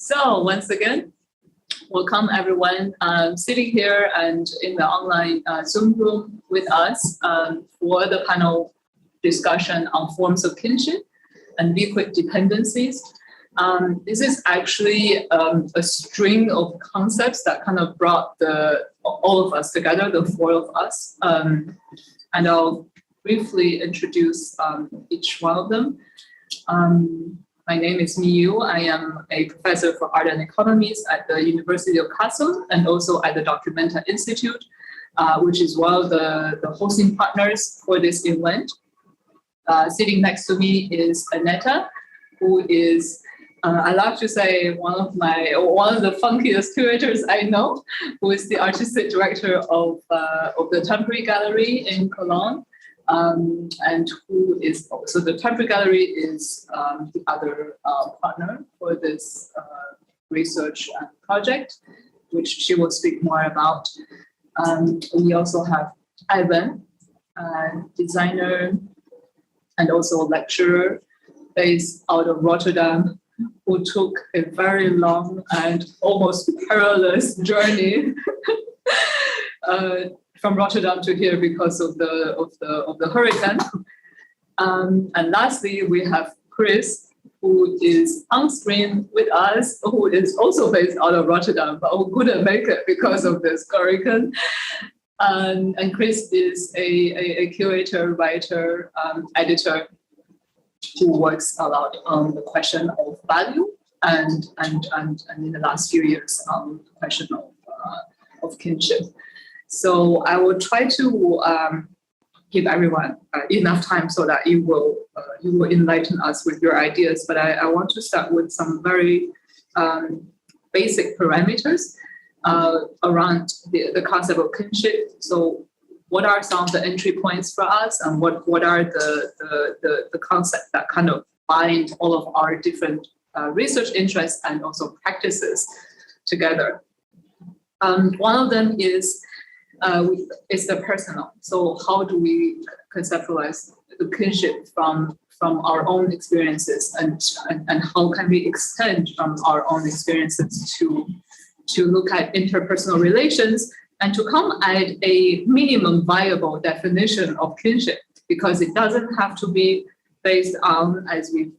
So once again, welcome everyone sitting here and in the online Zoom room with us for the panel discussion on forms of kinship and liquid dependencies. This is actually a string of concepts that kind of brought all of us together, the four of us. And I'll briefly introduce each one of them. My name is Miyu. I am a professor for art and economies at the University of Kassel and also at the Documenta Institute, which is one of the hosting partners for this event. Sitting next to me is Aneta, who is, I love to say, one of the funkiest curators I know, who is the artistic director of the Temporary Gallery in Cologne. And who is also the Temporary Gallery is the other partner for this research project, which she will speak more about. We also have Aiwen, designer and also from based out of Rotterdam, who took a very long and almost perilous journey from Rotterdam to here because of the hurricane. And lastly, we have Kris, who is on screen with us, who is also based out of Rotterdam, but who couldn't make it because of this hurricane. And Kris is a curator, writer, editor who works a lot on the question of value and in the last few years on the question of kinship. So I will try to give everyone enough time so that you will enlighten us with your ideas. But I want to start with some very basic parameters around the concept of kinship. So what are some of the entry points for us, and what are the concepts that kind of bind all of our different research interests and also practices together? One of them is the personal. So how do we conceptualize the kinship from our own experiences, and how can we extend from our own experiences to look at interpersonal relations and to come at a minimum viable definition of kinship, because it doesn't have to be based on, as we've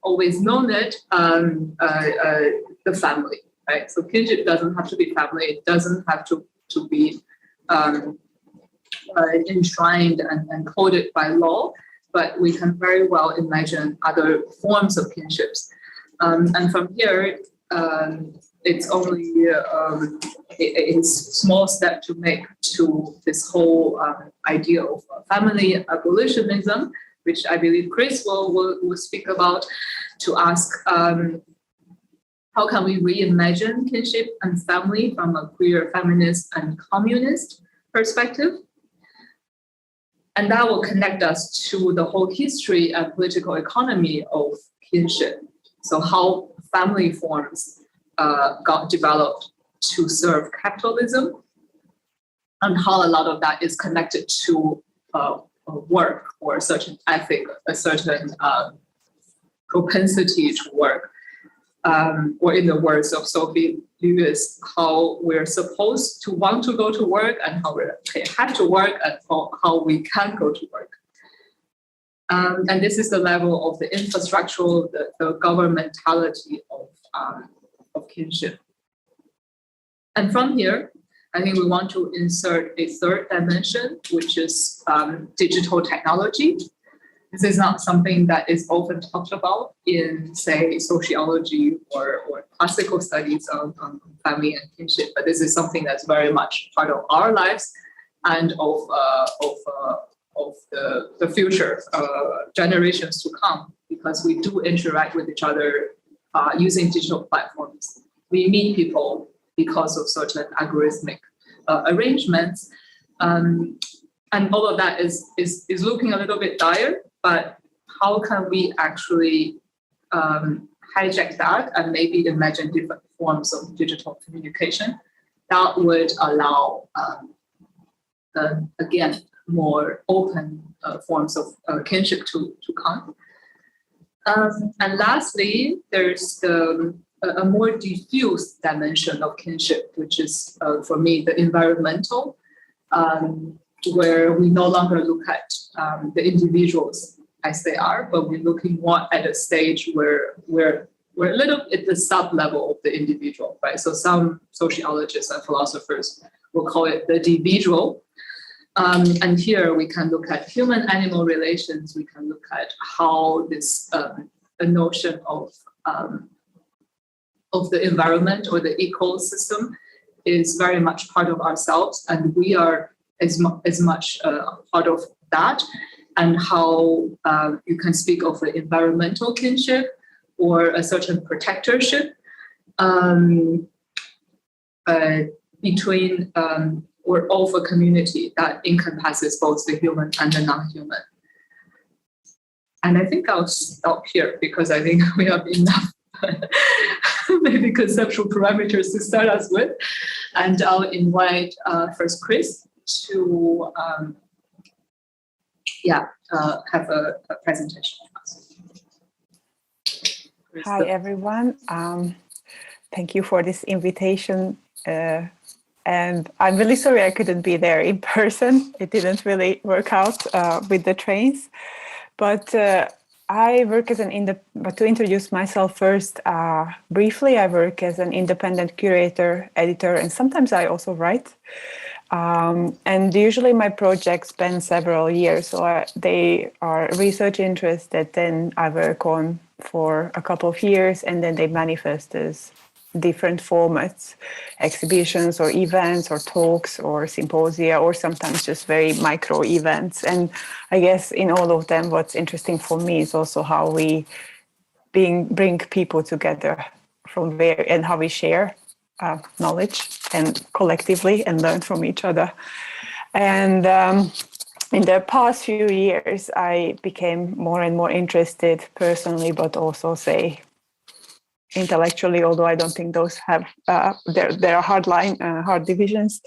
always known it, the family, right? So kinship doesn't have to be family. It doesn't have to be enshrined and coded by law, but we can very well imagine other forms of kinships. And from here, it's only a small step to make to this whole idea of family abolitionism, which I believe Kris will speak about, to ask how can we reimagine kinship and family from a queer, feminist, and communist perspective? And that will connect us to the whole history and political economy of kinship. So how family forms got developed to serve capitalism, and how a lot of that is connected to work or a certain ethic, a certain propensity to work. Or in the words of Sophie Lewis, how we're supposed to want to go to work and how we have to work and how we can go to work. And this is the level of the infrastructural, the governmentality of kinship. And from here, I think we want to insert a third dimension, which is digital technology. This is not something that is often talked about in, say, sociology or classical studies on family and kinship, but this is something that's very much part of our lives and of the future generations to come, because we do interact with each other using digital platforms. We meet people because of certain algorithmic arrangements, and all of that is looking a little bit dire. But how can we actually hijack that and maybe imagine different forms of digital communication that would allow, again, more open forms of kinship to come? And lastly, there's the a more diffuse dimension of kinship, which is, for me, the environmental, where we no longer look at the individuals as they are, but we're looking more at a stage where we're a little at the sub-level of the individual, right? So some sociologists and philosophers will call it the individual. And here we can look at human-animal relations. We can look at how this a notion of the environment or the ecosystem is very much part of ourselves, and we are as much part of that, and how you can speak of the environmental kinship or a certain protectorship between or of a community that encompasses both the human and the non-human. And I think I'll stop here because I think we have enough maybe conceptual parameters to start us with. And I'll invite first Kris to have a presentation of us. Hi, everyone. Thank you for this invitation. And I'm really sorry I couldn't be there in person. It didn't really work out with the trains. But I work as but to introduce myself first, briefly, I work as an independent curator, editor, and sometimes I also write. And usually my projects span several years. So they are research interests that then I work on for a couple of years, and then they manifest as different formats, exhibitions or events or talks or symposia, or sometimes just very micro events. And I guess in all of them, what's interesting for me is also how we bring people together from where and how we share knowledge and collectively and learn from each other. And in the past few years, I became more and more interested personally, but also intellectually, although I don't think those have, there are hard divisions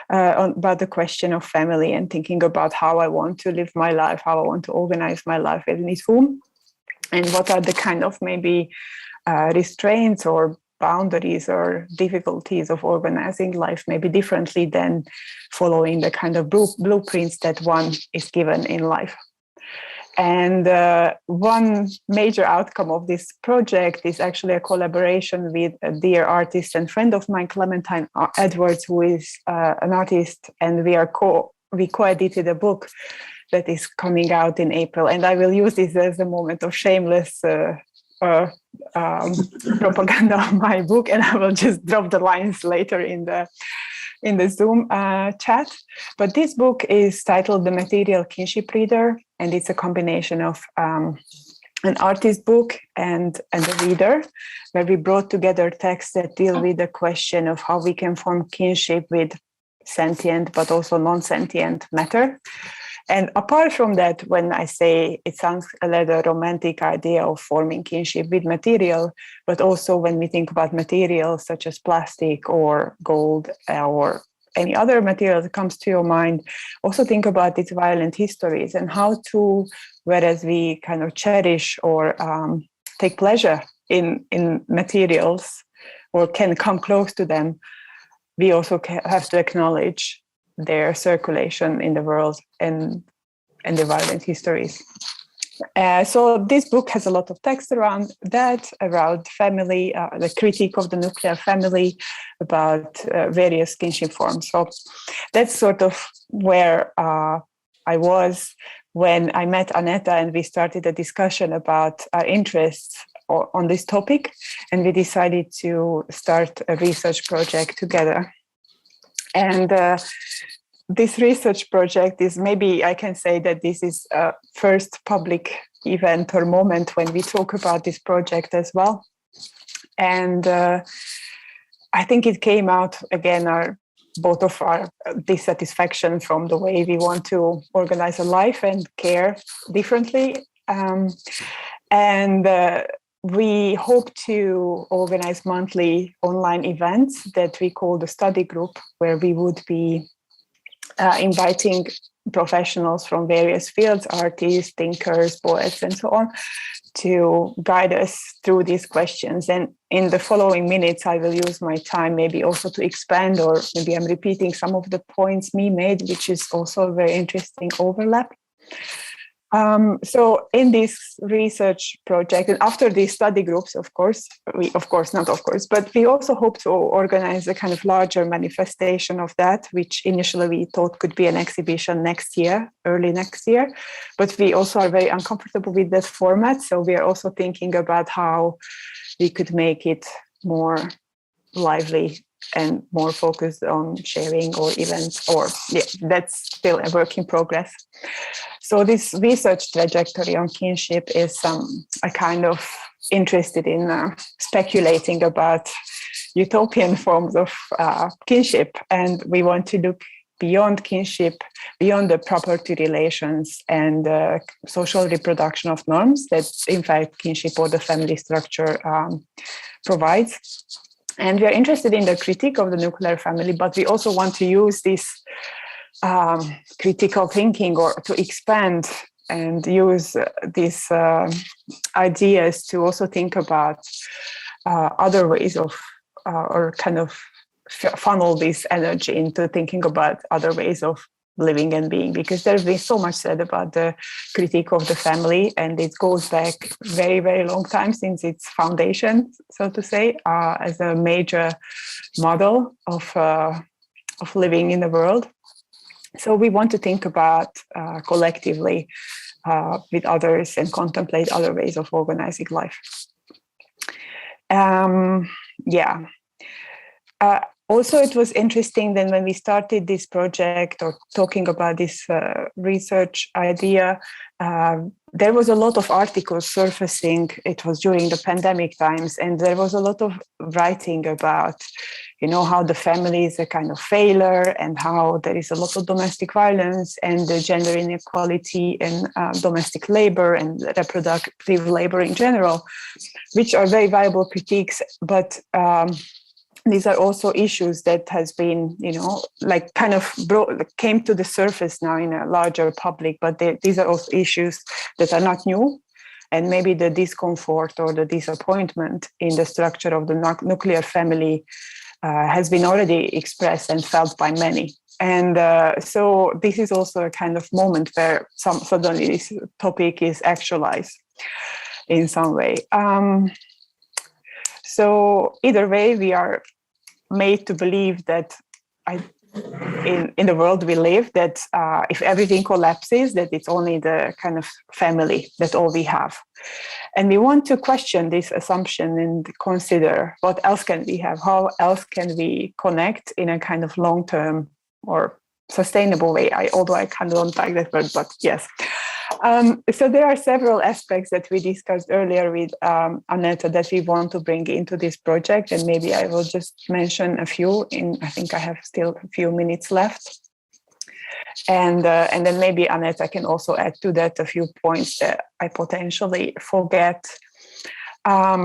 about the question of family and thinking about how I want to live my life, how I want to organize my life with whom, and what are the kind of maybe restraints or boundaries or difficulties of organizing life maybe differently than following the kind of blueprints that one is given in life. And one major outcome of this project is actually a collaboration with a dear artist and friend of mine, Clementine Edwards, who is an artist, and we co-edited a book that is coming out in April. And I will use this as a moment of shameless propaganda of my book, and I will just drop the lines later in the Zoom chat. But this book is titled The Material Kinship Reader, and it's a combination of an artist book and a reader, where we brought together texts that deal with the question of how we can form kinship with sentient but also non-sentient matter. And apart from that, when I say it sounds a little romantic idea of forming kinship with material, but also when we think about materials such as plastic or gold or any other material that comes to your mind, also think about its violent histories and how to, whereas we kind of cherish or take pleasure in materials or can come close to them, we also have to acknowledge their circulation in the world and the violent histories. So this book has a lot of text around that, around family, the critique of the nuclear family, about various kinship forms. So that's sort of where I was when I met Aneta and we started a discussion about our interests on this topic, and we decided to start a research project together. And this research project is, maybe I can say that this is a first public event or moment when we talk about this project as well. And I think it came out, again, both of our dissatisfaction from the way we want to organize a life and care differently. We hope to organize monthly online events that we call the study group, where we would be inviting professionals from various fields, artists, thinkers, poets, and so on, to guide us through these questions. And in the following minutes, I will use my time maybe also to expand, or maybe I'm repeating some of the points me made, which is also a very interesting overlap. So in this research project, and after these study groups, but we also hope to organize a kind of larger manifestation of that, which initially we thought could be an exhibition next year, early next year. But we also are very uncomfortable with that format. So we are also thinking about how we could make it more lively and more focused on sharing or events, or that's still a work in progress. So this research trajectory on kinship is I kind of interested in speculating about utopian forms of kinship, and we want to look beyond kinship, beyond the property relations and social reproduction of norms that in fact kinship or the family structure provides. And we are interested in the critique of the nuclear family, but we also want to use this critical thinking, or to expand and use these ideas to also think about other ways of, or kind of funnel this energy into thinking about other ways of living and being, because there's been so much said about the critique of the family, and it goes back very, very long time since its foundation, so to say, as a major model of living in the world. So we want to think about collectively with others and contemplate other ways of organizing life. Also, it was interesting then when we started this project or talking about this research idea, there was a lot of articles surfacing. It was during the pandemic times, and there was a lot of writing about, how the family is a kind of failure, and how there is a lot of domestic violence and the gender inequality and domestic labor and reproductive labor in general, which are very viable critiques, but these are also issues that has been, came to the surface now in a larger public, but these are also issues that are not new. And maybe the discomfort or the disappointment in the structure of the nuclear family has been already expressed and felt by many. And so this is also a kind of moment where suddenly this topic is actualized in some way. So either way, we are made to believe that in the world we live, that if everything collapses, that it's only the kind of family, that all we have. And we want to question this assumption and consider what else can we have, how else can we connect in a kind of long-term or sustainable way. Although I kind of don't like that word, but yes. So there are several aspects that we discussed earlier with Aneta that we want to bring into this project, and maybe I will just mention a few. I think I have still a few minutes left, and then maybe Aneta can also add to that a few points that I potentially forget.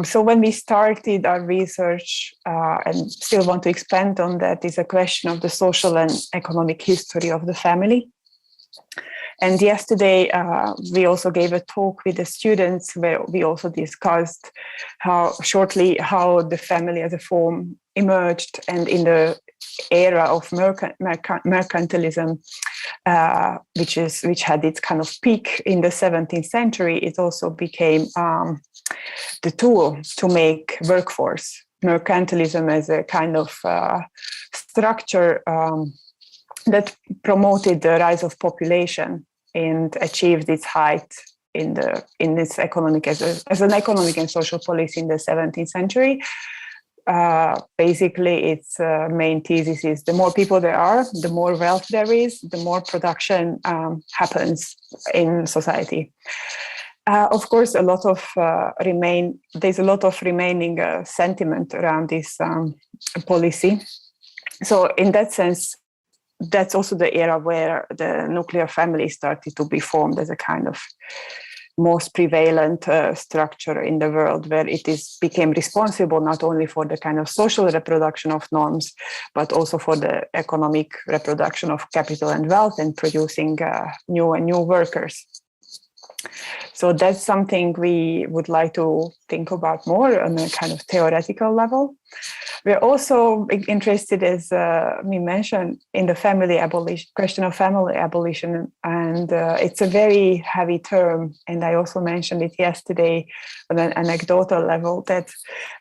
So when we started our research, and still want to expand on that, is a question of the social and economic history of the family. And yesterday, we also gave a talk with the students where we also discussed how the family as a form emerged, and in the era of mercantilism, which had its kind of peak in the 17th century, it also became the tool to make workforce. Mercantilism as a kind of structure that promoted the rise of population and achieved its height in its economic as an economic and social policy in the 17th century. Basically, its main thesis is the more people there are, the more wealth there is, the more production happens in society. Of course, there's a lot of remaining sentiment around this policy. So in that sense, that's also the era where the nuclear family started to be formed as a kind of most prevalent structure in the world, where it became responsible not only for the kind of social reproduction of norms, but also for the economic reproduction of capital and wealth, and producing new workers. So that's something we would like to think about more on a kind of theoretical level. We're also interested, as we mentioned, in the family abolition, question of family abolition, and it's a very heavy term. And I also mentioned it yesterday on an anecdotal level, that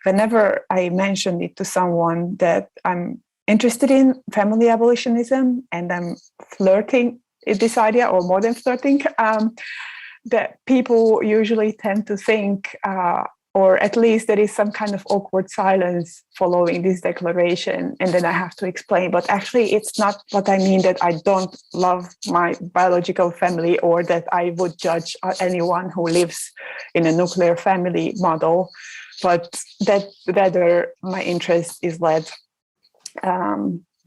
whenever I mentioned it to someone that I'm interested in family abolitionism and I'm flirting with this idea, or more than flirting, that people usually tend to think, or at least there is some kind of awkward silence following this declaration. And then I have to explain, but actually it's not what I mean, that I don't love my biological family, or that I would judge anyone who lives in a nuclear family model, but that rather my interest is led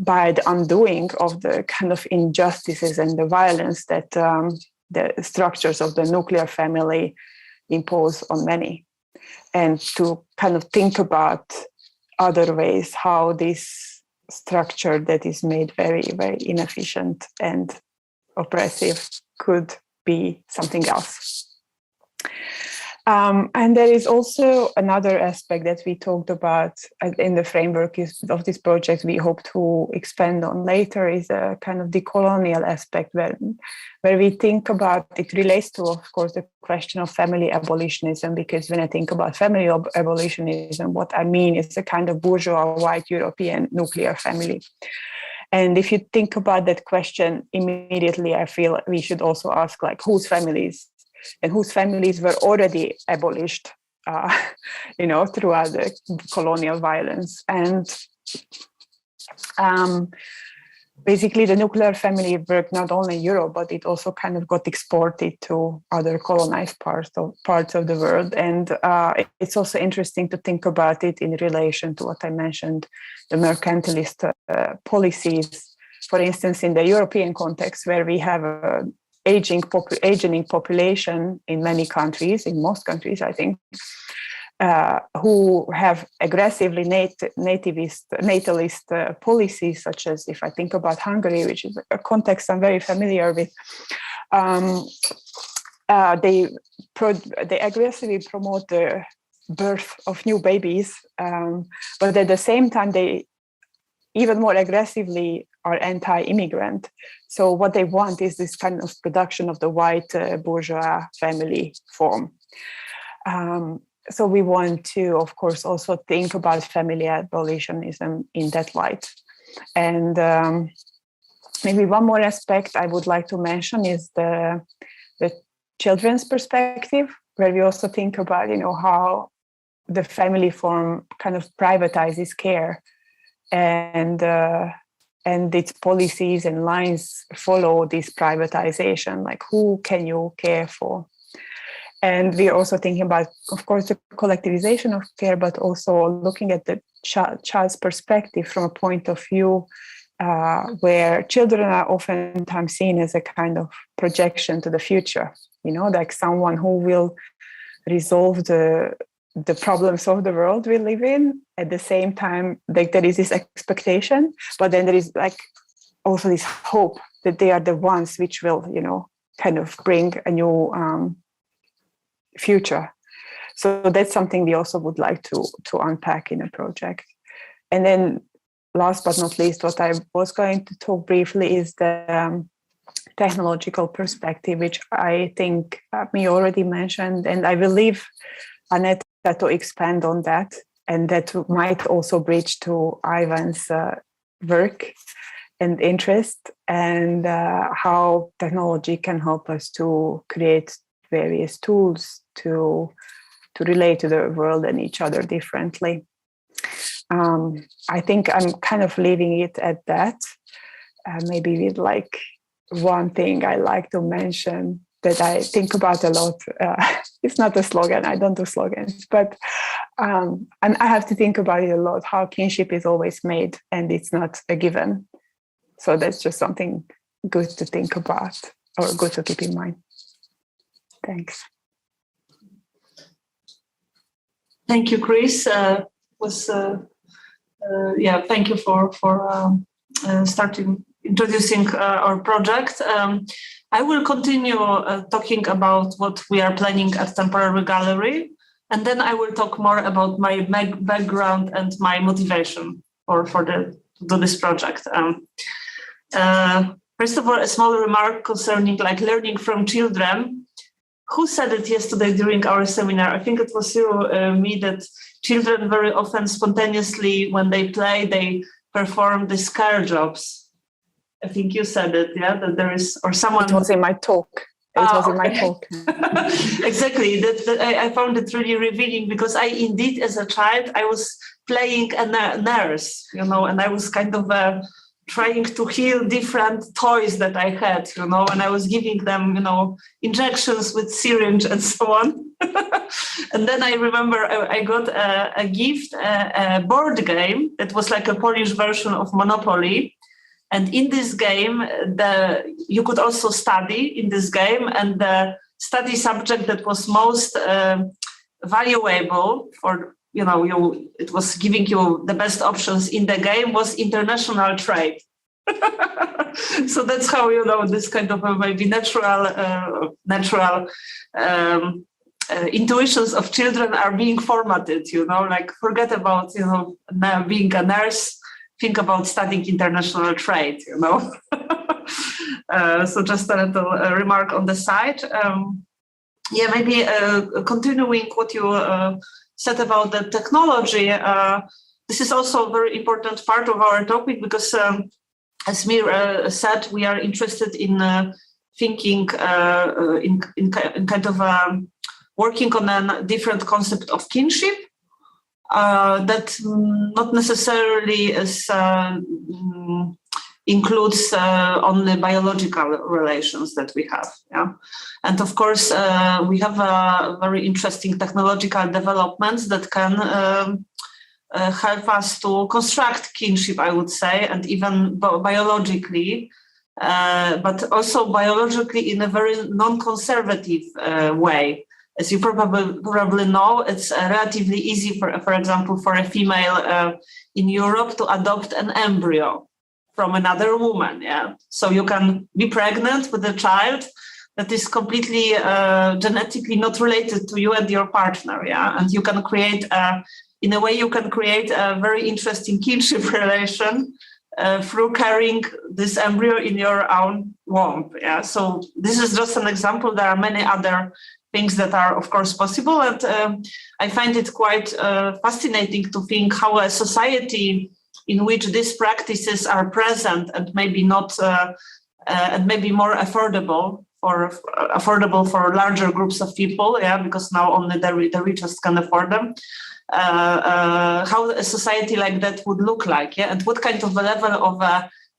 by the undoing of the kind of injustices and the violence that the structures of the nuclear family impose on many, and to kind of think about other ways how this structure that is made very, very inefficient and oppressive could be something else. And there is also another aspect that we talked about in the framework of this project we hope to expand on later, is a kind of decolonial aspect where we think about, it relates to, of course, the question of family abolitionism, because when I think about family abolitionism, what I mean is a kind of bourgeois white European nuclear family. And if you think about that question immediately, I feel we should also ask, like, whose families and whose families were already abolished, throughout the colonial violence. And basically the nuclear family worked not only in Europe, but it also kind of got exported to other colonized parts of the world. And it's also interesting to think about it in relation to what I mentioned, the mercantilist policies, for instance, in the European context, where we have a aging population in many countries, in most countries, I think, who have aggressively natalist policies, such as, if I think about Hungary, which is a context I'm very familiar with, they aggressively promote the birth of new babies, but at the same time, they even more aggressively are anti-immigrant. So what they want is this kind of production of the white bourgeois family form. So we want to, of course, also think about family abolitionism in that light. And maybe one more aspect I would like to mention is the children's perspective, where we also think about, how the family form kind of privatizes care, and its policies and lines follow this privatization, like who can you care for? And we're also thinking about, of course, the collectivization of care, but also looking at the child's perspective from a point of view where children are oftentimes seen as a kind of projection to the future, like someone who will resolve the problems of the world we live in. At the same time, like, there is this expectation, but then there is like also this hope that they are the ones which will, kind of bring a new future. So that's something we also would like to unpack in a project. And then last but not least, what I was going to talk briefly is the technological perspective, which I think me already mentioned, and I will leave Aneta to expand on that, and that might also bridge to Aiwen's work and interest, and how technology can help us to create various tools to relate to the world and each other differently. I think I'm kind of leaving it at that. Maybe with like one thing I like to mention that I think about a lot. It's not a slogan, I don't do slogans, but and I have to think about it a lot, how kinship is always made and it's not a given. So that's just something good to think about, or good to keep in mind. Thanks. Thank you, Kris. Thank you for starting introducing our project. I will continue talking about what we are planning at Temporary Gallery, and then I will talk more about my background and my motivation to do this project. First of all, a small remark concerning like learning from children. Who said it yesterday during our seminar? I think it was you, me, that children very often spontaneously, when they play, they perform the scare jobs. I think you said it, yeah, that there is, or someone. It was in my talk. Exactly. I found it really revealing because indeed, as a child, I was playing a nurse, and I was kind of trying to heal different toys that I had, and I was giving them, injections with syringe and so on. And then I remember I got a gift, a board game that was like a Polish version of Monopoly. And in this game, you could also study in this game, and the study subject that was most valuable for, it was giving you the best options in the game was international trade. So that's how, this kind of maybe natural intuitions of children are being formatted, like forget about, being a nurse. Think about studying international trade, So just a little remark on the side. Maybe continuing what you said about the technology. This is also a very important part of our topic because, as Mir said, we are interested in thinking in kind of working on a different concept of kinship. That not necessarily includes only biological relations that we have. Yeah? And of course, we have very interesting technological developments that can help us to construct kinship, I would say, and even biologically, but also biologically in a very non-conservative way. As you probably know, it's relatively easy, for example, for a female in Europe to adopt an embryo from another woman. Yeah, so you can be pregnant with a child that is completely genetically not related to you and your partner. Yeah, and you can create, in a way, you can create a very interesting kinship relation through carrying this embryo in your own womb. Yeah, so this is just an example. There are many other things that are, of course, possible. And I find it quite fascinating to think how a society in which these practices are present and maybe not, and maybe more affordable for larger groups of people, yeah, because now only the richest can afford them. How a society like that would look like, yeah, and what kind of a level of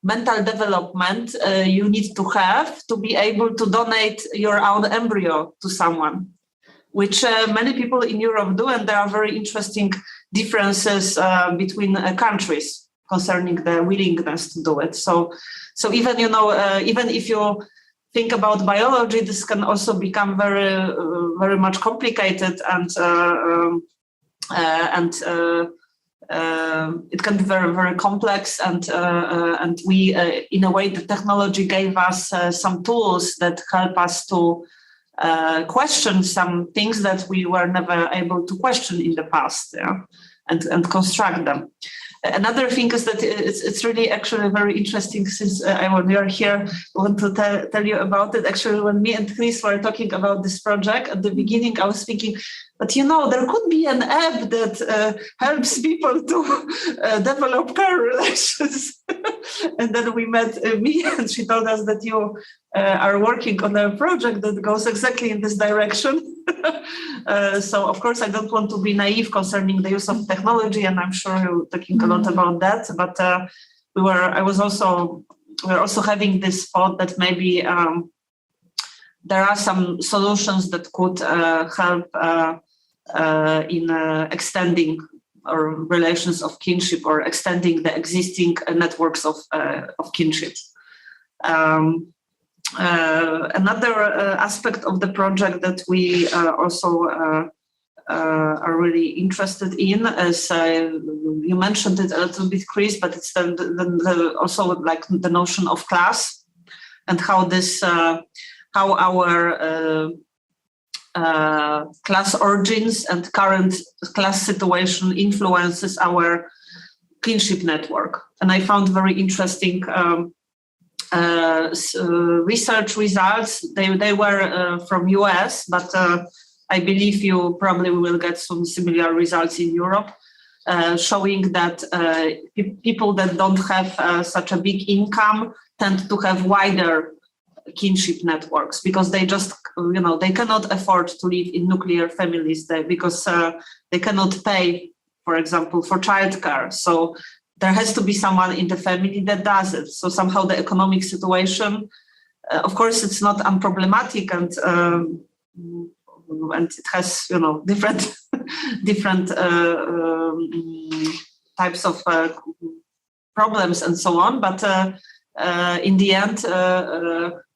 mental development you need to have to be able to donate your own embryo to someone, which many people in Europe do, and there are very interesting differences between countries concerning the willingness to do it. So even even if you think about biology, this can also become very much complicated, and it can be very, very complex, and we, in a way, the technology gave us some tools that help us to question some things that we were never able to question in the past, yeah, and construct them. Another thing is that it's really actually very interesting, since when we are here, I want to tell you about it. Actually, when me and Kris were talking about this project at the beginning, I was thinking, but there could be an app that helps people to develop pair relations. And then we met me, and she told us that you are working on a project that goes exactly in this direction. So, of course, I don't want to be naive concerning the use of technology, and I'm sure you're talking a lot about that. But we're also having this thought that maybe there are some solutions that could help in extending our relations of kinship, or extending the existing networks of kinship. Another aspect of the project that we also are really interested in is, you mentioned it a little bit, Kris, but it's also like the notion of class. and how this, how our class origins and current class situation influences our kinship network. And I found very interesting research results. They were from US, but I believe you probably will get some similar results in Europe, showing that people that don't have such a big income tend to have wider kinship networks, because they just, they cannot afford to live in nuclear families there, because they cannot pay, for example, for childcare. So there has to be someone in the family that does it. So somehow the economic situation, of course, it's not unproblematic, and it has, different types of problems and so on. But in the end,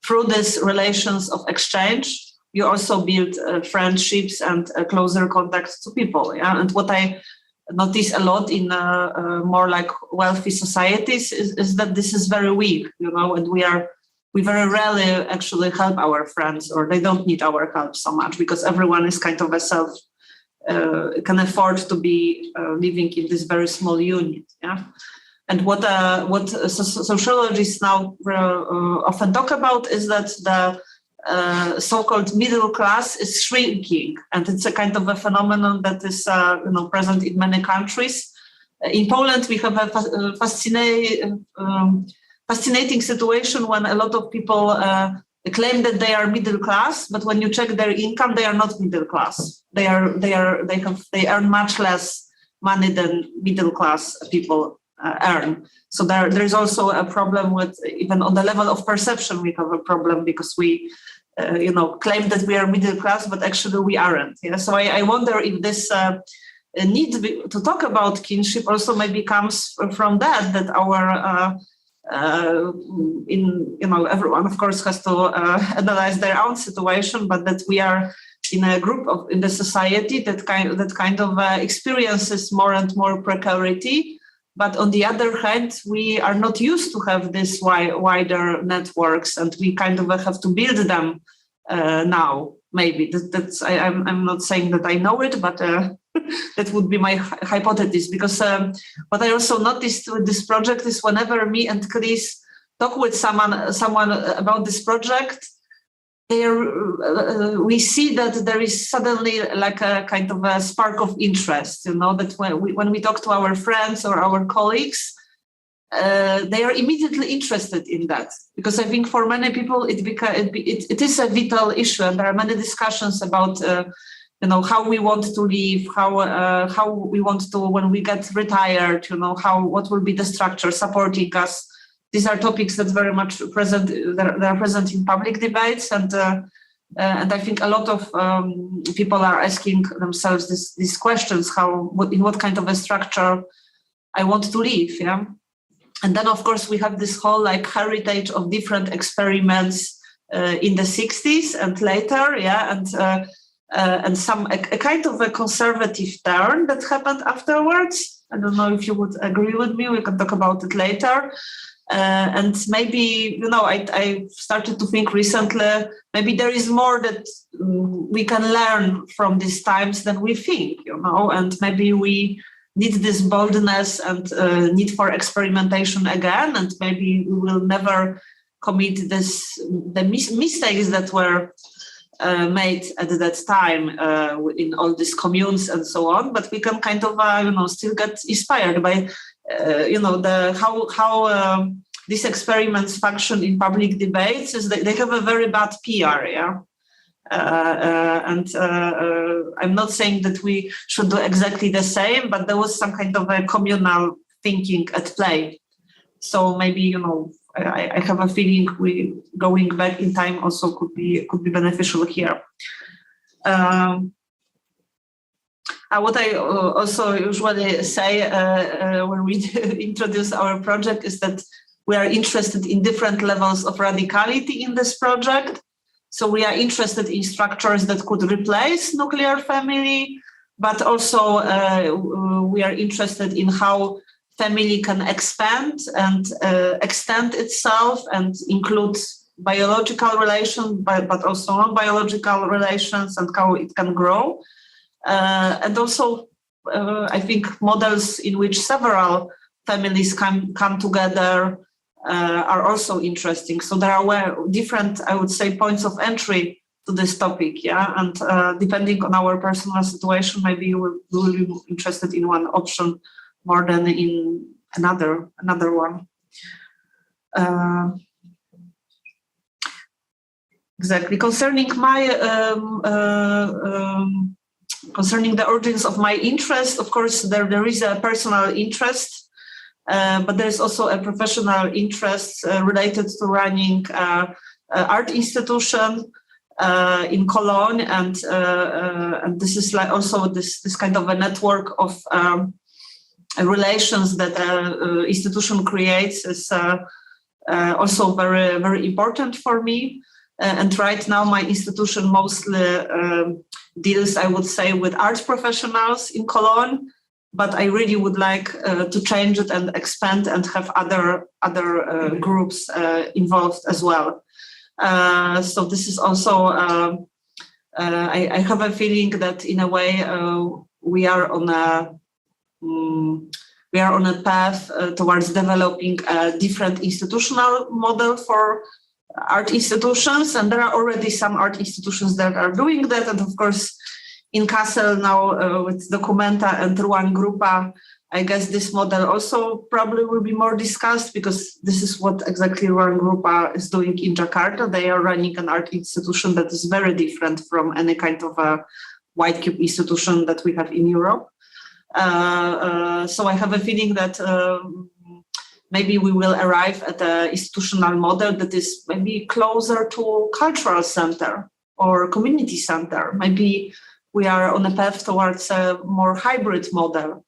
through these relations of exchange, you also build friendships and closer contacts to people. Yeah? And what I notice a lot in more like wealthy societies is that this is very weak, and we very rarely actually help our friends, or they don't need our help so much, because everyone is kind of can afford to be living in this very small unit. Yeah. And what sociologists now often talk about is that the so-called middle class is shrinking, and it's a kind of a phenomenon that is present in many countries. In Poland, we have a fascinating situation when a lot of people claim that they are middle class, but when you check their income, they are not middle class. They earn much less money than middle class people earn. So there is also a problem with, even on the level of perception, we have a problem, because we claim that we are middle class, but actually we aren't. Yeah? So I wonder if this need to talk about kinship also maybe comes from that our everyone of course has to analyze their own situation, but that we are in a group in the society that kind of experiences more and more precarity. But on the other hand, we are not used to have this wider networks, and we kind of have to build them now. Maybe I'm not saying that I know it, but that would be my hypothesis. Because what I also noticed with this project is whenever me and Kris talk with someone about this project, we see that there is suddenly like a kind of a spark of interest, that when we talk to our friends or our colleagues, they are immediately interested in that. Because I think for many people, it is a vital issue, and there are many discussions about, how we want to live, how we want to, when we get retired, what will be the structure supporting us. These are topics that very much present. They are present in public debates, and I think a lot of people are asking themselves these questions: in what kind of a structure I want to live? Yeah, and then of course we have this whole heritage of different experiments in the 60s and later. Yeah, and a kind of a conservative turn that happened afterwards. I don't know if you would agree with me. We can talk about it later. And maybe, I started to think recently, maybe there is more that we can learn from these times than we think, and maybe we need this boldness and need for experimentation again, and maybe we will never commit the mistakes that were made at that time in all these communes and so on, but we can kind of, still get inspired by how these experiments function in public debates is they have a very bad PR, yeah. And I'm not saying that we should do exactly the same, but there was some kind of a communal thinking at play. So maybe, I have a feeling going back in time also could be beneficial here. What I also usually say when we introduce our project is that we are interested in different levels of radicality in this project. So we are interested in structures that could replace nuclear family, but also we are interested in how family can expand and extend itself and include biological relations, but also non-biological relations and how it can grow. And also, I think models in which several families come together are also interesting. So there are different, I would say, points of entry to this topic, yeah. And depending on our personal situation, maybe we will be interested in one option more than in another one. Exactly. Concerning the origins of my interest, of course, there is a personal interest, but there is also a professional interest related to running art institution in Cologne, and this is like also this kind of a network of relations that institution creates is also very, very important for me. And right now, my institution mostly deals, I would say, with art professionals in Cologne, but I really would like to change it and expand and have other groups involved as well. So this is also, I have a feeling that in a way we are on a path towards developing a different institutional model for art institutions, and there are already some art institutions that are doing that. And of course, in Kassel now with Documenta and Ruan Grupa, I guess this model also probably will be more discussed, because this is what exactly Ruan Grupa is doing in Jakarta. They are running an art institution that is very different from any kind of a white cube institution that we have in Europe. So I have a feeling that maybe we will arrive at an institutional model that is maybe closer to cultural center or community center. Maybe we are on a path towards a more hybrid model.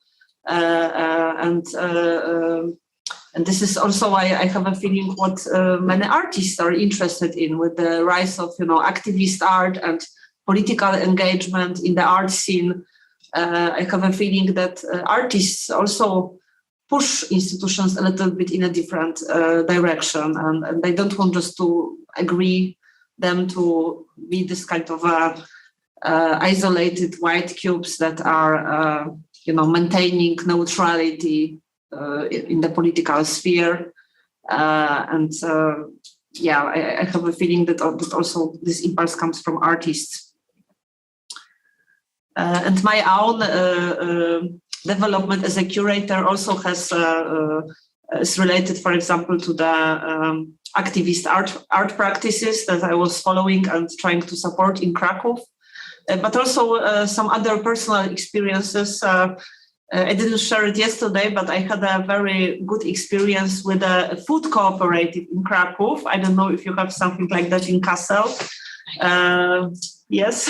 And this is also why I have a feeling what many artists are interested in, with the rise of, activist art and political engagement in the art scene. I have a feeling that artists also push institutions a little bit in a different direction, and they don't want just to agree them to be this kind of isolated white cubes that are, maintaining neutrality in the political sphere. I have a feeling that also this impulse comes from artists. And my own development as a curator also is related, for example, to the activist art practices that I was following and trying to support in Krakow, but also some other personal experiences. I didn't share it yesterday, but I had a very good experience with a food cooperative in Krakow. I don't know if you have something like that in Kassel. Yes,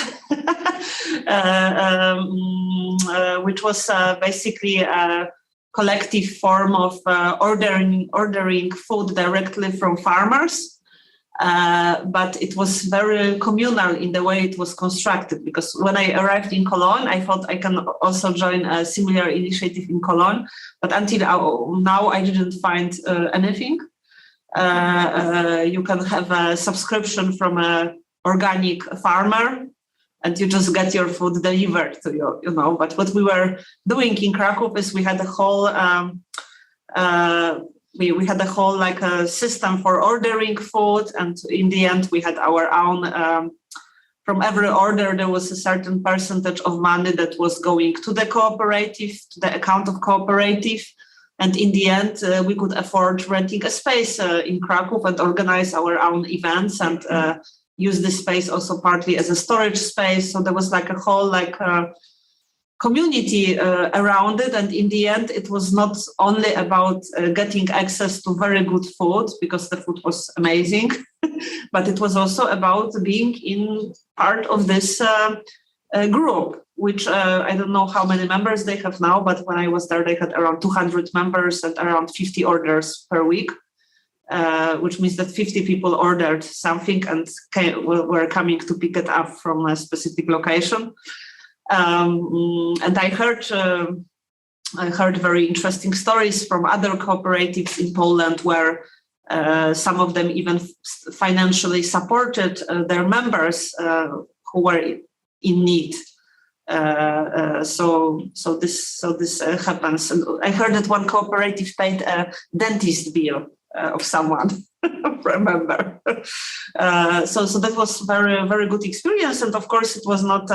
which was basically a collective form of ordering food directly from farmers. But it was very communal in the way it was constructed, because when I arrived in Cologne, I thought I can also join a similar initiative in Cologne. But until now, I didn't find anything. You can have a subscription from a organic farmer, and you just get your food delivered to you, But what we were doing in Krakow is we had a whole we had a whole a system for ordering food, and in the end we had our own. From every order, there was a certain percentage of money that was going to the cooperative, to the account of cooperative. And in the end, we could afford renting a space in Krakow and organize our own events and use this space also partly as a storage space. So there was a whole community around it. And in the end, it was not only about getting access to very good food, because the food was amazing, but it was also about being in part of this group, which I don't know how many members they have now, but when I was there, they had around 200 members and around 50 orders per week. Which means that 50 people ordered something and were coming to pick it up from a specific location. And I heard very interesting stories from other cooperatives in Poland where Some of them even financially supported their members who were in need. So this happens. And I heard that one cooperative paid a dentist bill of someone. Remember? So that was very, very good experience. And of course, it was not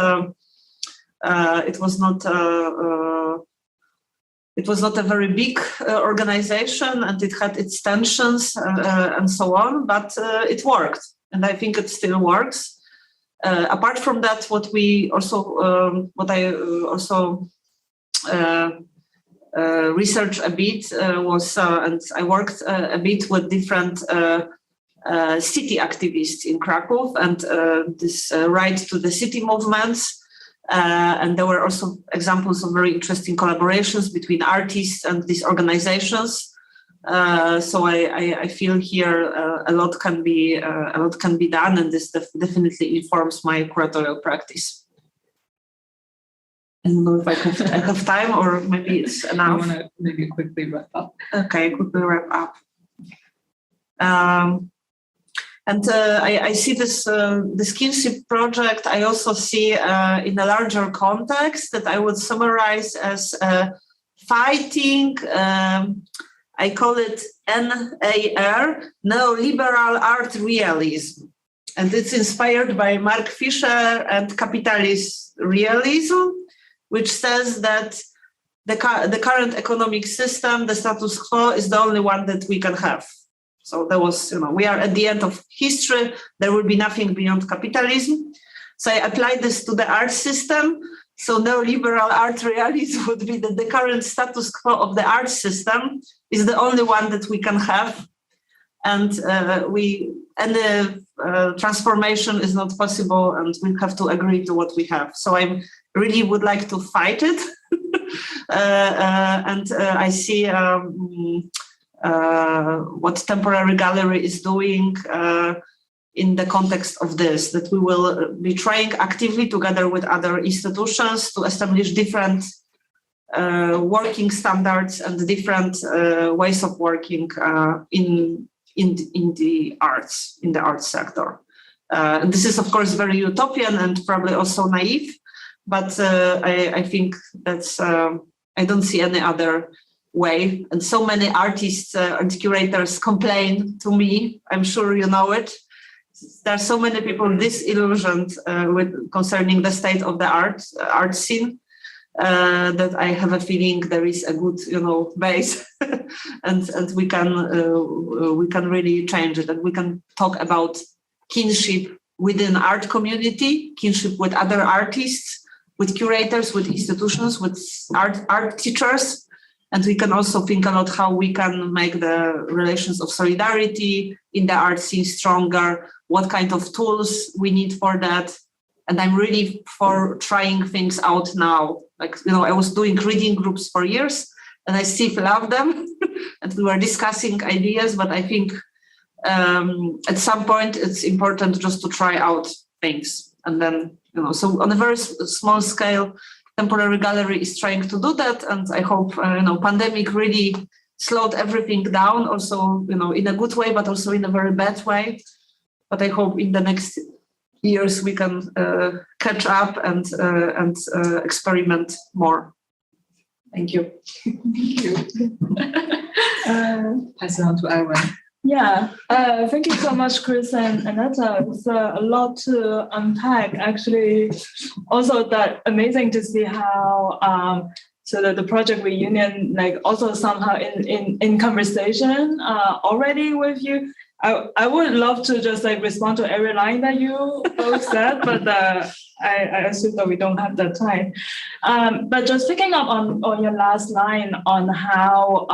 a very big organization, and it had its tensions and so on. But it worked, and I think it still works. Apart from that, what I also researched a bit was, and I worked a bit with different city activists in Krakow, and this right to the city movements. And there were also examples of very interesting collaborations between artists and these organizations. So I feel here a lot can be done, and this definitely informs my curatorial practice. I don't know if I have time, or maybe it's enough. I want to maybe quickly wrap up. Okay, quickly wrap up. I see this Kinship project. I also see in a larger context that I would summarize as fighting. I call it NAR, neoliberal art realism, and it's inspired by Mark Fisher and capitalist realism, which says that the current economic system, the status quo, is the only one that we can have. So there was, we are at the end of history. There will be nothing beyond capitalism. So I applied this to the art system. So neoliberal art realism would be that the current status quo of the art system is the only one that we can have, and the transformation is not possible, and we have to agree to what we have. So I really would like to fight it, and I see what Temporary Gallery is doing in the context of this, that we will be trying actively together with other institutions to establish different working standards and different ways of working in the arts, in the arts sector. And this is, of course, very utopian and probably also naive, but I think that's, I don't see any other way. And so many artists and curators complain to me, I'm sure you know it. There are so many people disillusioned concerning the state of the art scene that I have a feeling there is a good, base, and we can really change it, and we can talk about kinship within art community, kinship with other artists, with curators, with institutions, with art teachers. And we can also think about how we can make the relations of solidarity in the art scene stronger, what kind of tools we need for that. And I'm really for trying things out now. I was doing reading groups for years, and I still love them. And we were discussing ideas, but I think at some point it's important just to try out things. And then, so on a very small scale, Temporary Gallery is trying to do that, and I hope pandemic really slowed everything down. Also, in a good way, but also in a very bad way. But I hope in the next years we can catch up and experiment more. Thank you. Thank you. Pass it on to Aiwen. Yeah, thank you so much, Kris and Aneta. It's a lot to unpack, actually. Also, that amazing to see how the project reunion, also somehow in conversation already with you. I would love to just respond to every line that you both said, but I assume that we don't have the time. But just picking up on your last line on how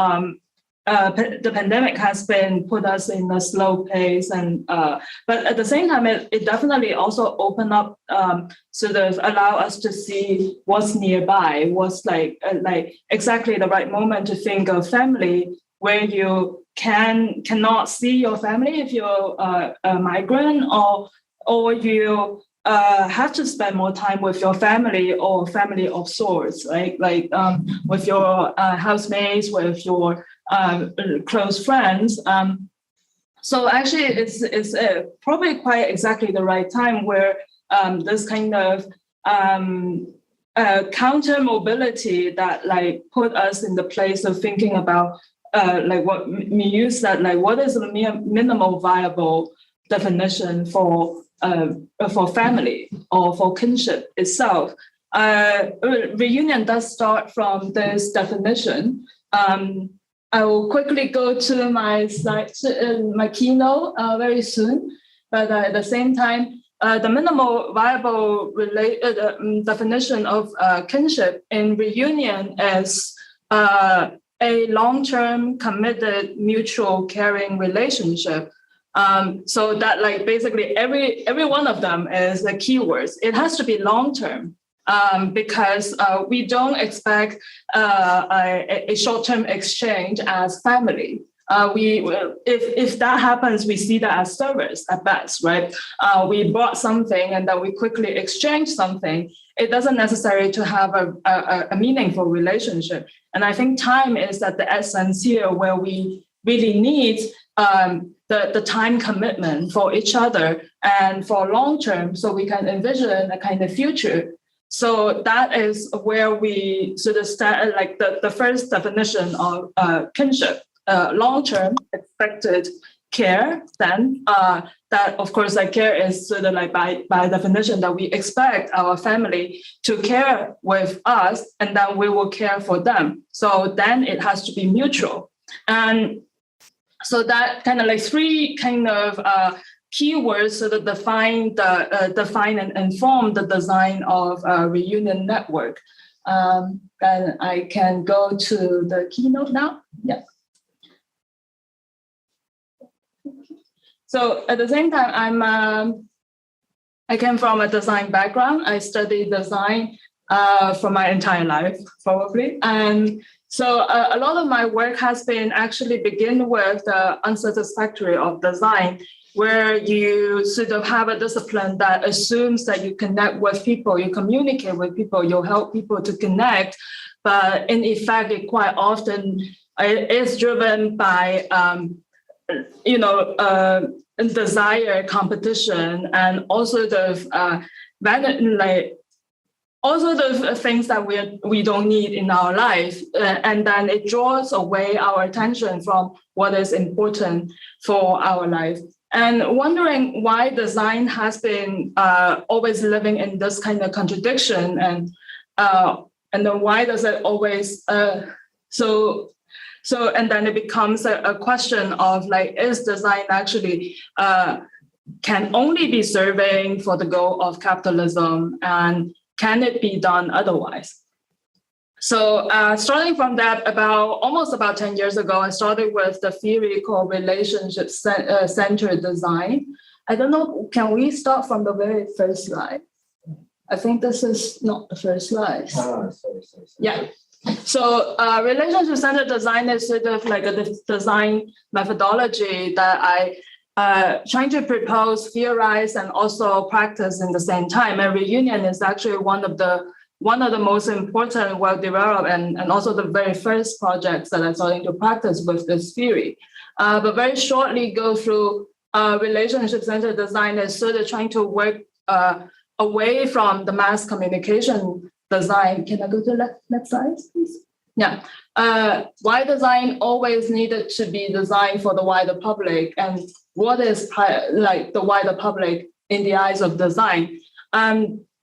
the pandemic has been put us in a slow pace, and but at the same time, it definitely also opened up allow us to see what's nearby, what's exactly the right moment to think of family, where you cannot see your family if you're a migrant, or you have to spend more time with your family or family of sorts, right? With your housemates, with your close friends. So actually, it's probably quite exactly the right time where this kind of counter mobility that like put us in the place of thinking about like what Miyu said, like what is the minimal viable definition for family or for kinship itself. Reunion does start from this definition. I will quickly go to my slide, my keynote very soon, but at the same time, the minimal viable definition of kinship in reunion is a long-term, committed, mutual, caring relationship. So that like basically every one of them is the keywords. It has to be long-term. Because we don't expect a short-term exchange as family. If that happens, we see that as service at best, right? We bought something and then we quickly exchange something. It doesn't necessarily to have a meaningful relationship. And I think time is at the essence here where we really need the time commitment for each other and for long-term so we can envision a kind of future. So that is where we sort of start, like the first definition of kinship, long-term expected care. Then that, of course, like care is sort of like by definition that we expect our family to care with us, and then we will care for them. So then it has to be mutual, and so that kind of like three kind of keywords sort of define and inform the design of a reunion network. And I can go to the keynote now. Yeah. So at the same time, I came from a design background. I studied design for my entire life, probably. And so a lot of my work has been actually begin with the unsatisfactory of design, where you sort of have a discipline that assumes that you connect with people, you communicate with people, you help people to connect. But in effect, it quite often is driven by, desire, competition, and also the things that we don't need in our life. And then it draws away our attention from what is important for our life. And wondering why design has been always living in this kind of contradiction, and then why does it always so and then it becomes a question of like, is design actually can only be serving for the goal of capitalism, and can it be done otherwise? So starting from that, almost about 10 years ago, I started with the theory called relationship-centered design. I don't know, can we start from the very first slide? I think this is not the first slide. Sorry. Yeah. So relationship-centered design is sort of like a design methodology that I trying to propose, theorize, and also practice in the same time. And reunion is actually one of the most important, well-developed, and also the very first projects that I'm starting to practice with this theory. But very shortly go through relationship-centered design is sort of trying to work away from the mass communication design. Can I go to the next slide, please? Yeah. Why design always needed to be designed for the wider public, and what is like the wider public in the eyes of design?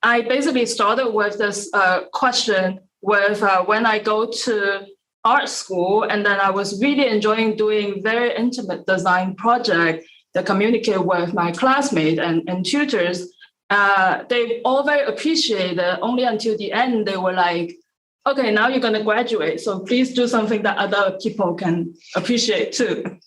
I basically started with this question with when I go to art school, and then I was really enjoying doing very intimate design project that communicate with my classmates and tutors. They all very appreciated it. Only until the end, they were like, okay, now you're going to graduate, so please do something that other people can appreciate too.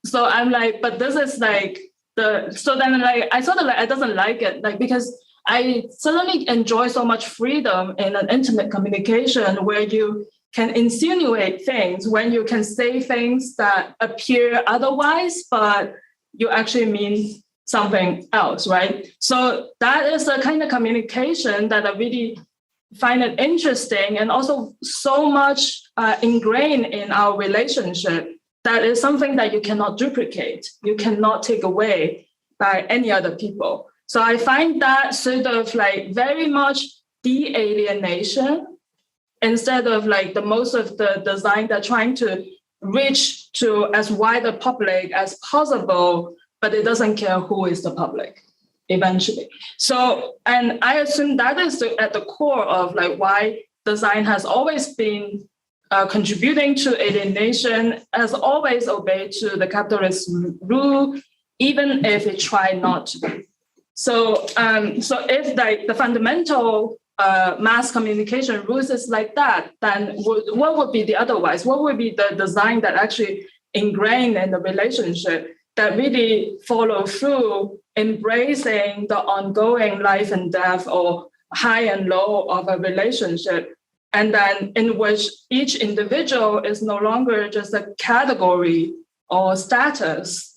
So I'm like, but this is like so then like, I sort of like, I doesn't like it, like, because I suddenly enjoy so much freedom in an intimate communication where you can insinuate things, when you can say things that appear otherwise, but you actually mean something else, right? So that is the kind of communication that I really find it interesting, and also so much ingrained in our relationship. that is something that you cannot duplicate, you cannot take away by any other people. So I find that sort of like very much de-alienation, instead of like the most of the design they're trying to reach to as wide a public as possible, but it doesn't care who is the public eventually. So, and I assume that is at the core of like why design has always been contributing to alienation, has always obeyed to the capitalist rule, even if it tried not to be. So, so if like the fundamental mass communication rules is like that, then what would be the otherwise? What would be the design that actually ingrained in the relationship that really follow through embracing the ongoing life and death or high and low of a relationship, and then in which each individual is no longer just a category or status,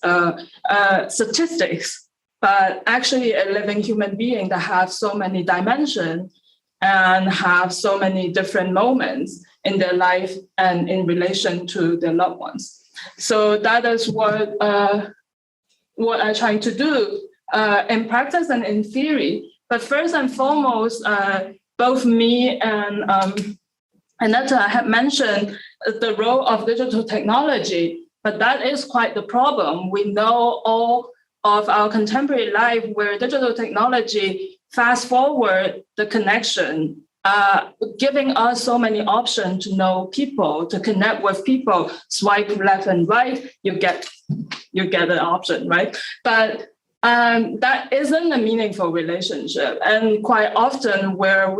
statistics, but actually a living human being that has so many dimensions and have so many different moments in their life and in relation to their loved ones. So that is what I'm trying to do in practice and in theory. But first and foremost, both me and Aneta have mentioned the role of digital technology, but that is quite the problem. We know all of our contemporary life where digital technology fast forward the connection, giving us so many options to know people, to connect with people. Swipe left and right, you get an option, right? But that isn't a meaningful relationship. And quite often when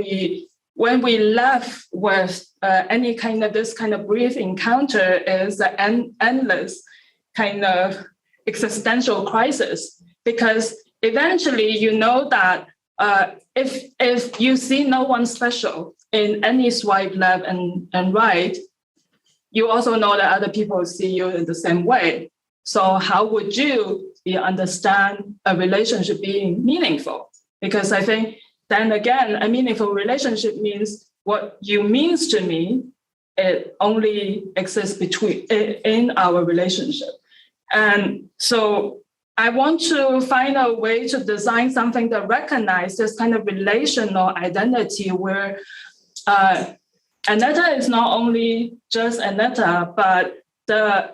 we left with any kind of this kind of brief encounter is an endless kind of existential crisis, because eventually you know that if you see no one special in any swipe left and right, you also know that other people see you in the same way. So how would you understand a relationship being meaningful? Because I think then again, a meaningful relationship means what you means to me, it only exists in our relationship. And so I want to find a way to design something that recognizes this kind of relational identity where Aneta is not only just Aneta, but the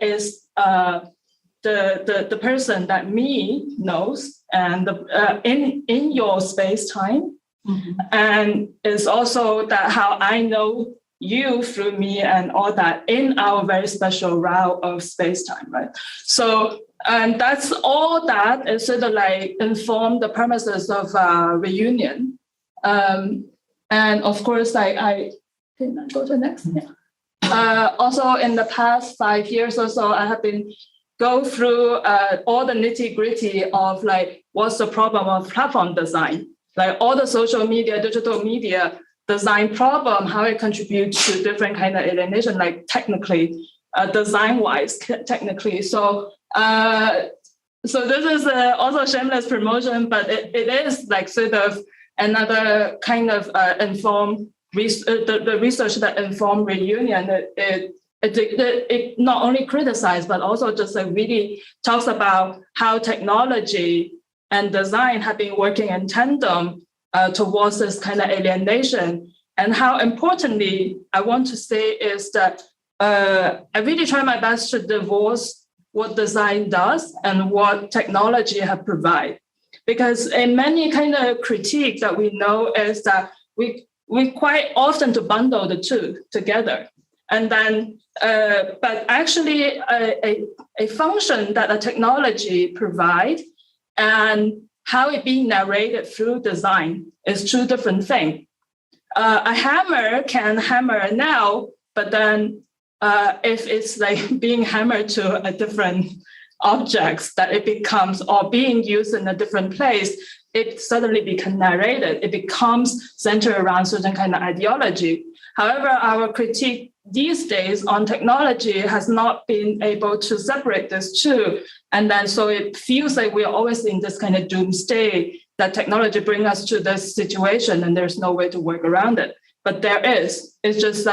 person that me knows and in your space time, and is also that how I know you through me and all that in our very special route of space time, right? So that's all that is sort of like inform the premises of reunion, and of course, I can I go to the next? Yeah. Also, in the past 5 years or so, I have been go through all the nitty gritty of like what's the problem of platform design, like all the social media, digital media design problem, how it contributes to different kind of alienation, like technically, design-wise, technically. So this is also shameless promotion, but it is like sort of another kind of informed the research that informed reunion. It not only criticized, but also just like really talks about how technology and design have been working in tandem towards this kind of alienation. And how importantly, I want to say is that I really try my best to divorce what design does and what technology have provided. Because in many kind of critique that we know is that we quite often to bundle the two together. And then, but actually a function that a technology provide and how it being narrated through design is two different things. A hammer can hammer now, but then if it's like being hammered to a different objects that it becomes, or being used in a different place, it suddenly becomes narrated. It becomes centered around certain kind of ideology. However, our critique these days on technology has not been able to separate these two. And then so it feels like we're always in this kind of doomsday that technology brings us to this situation and there's no way to work around it. But there is. It's just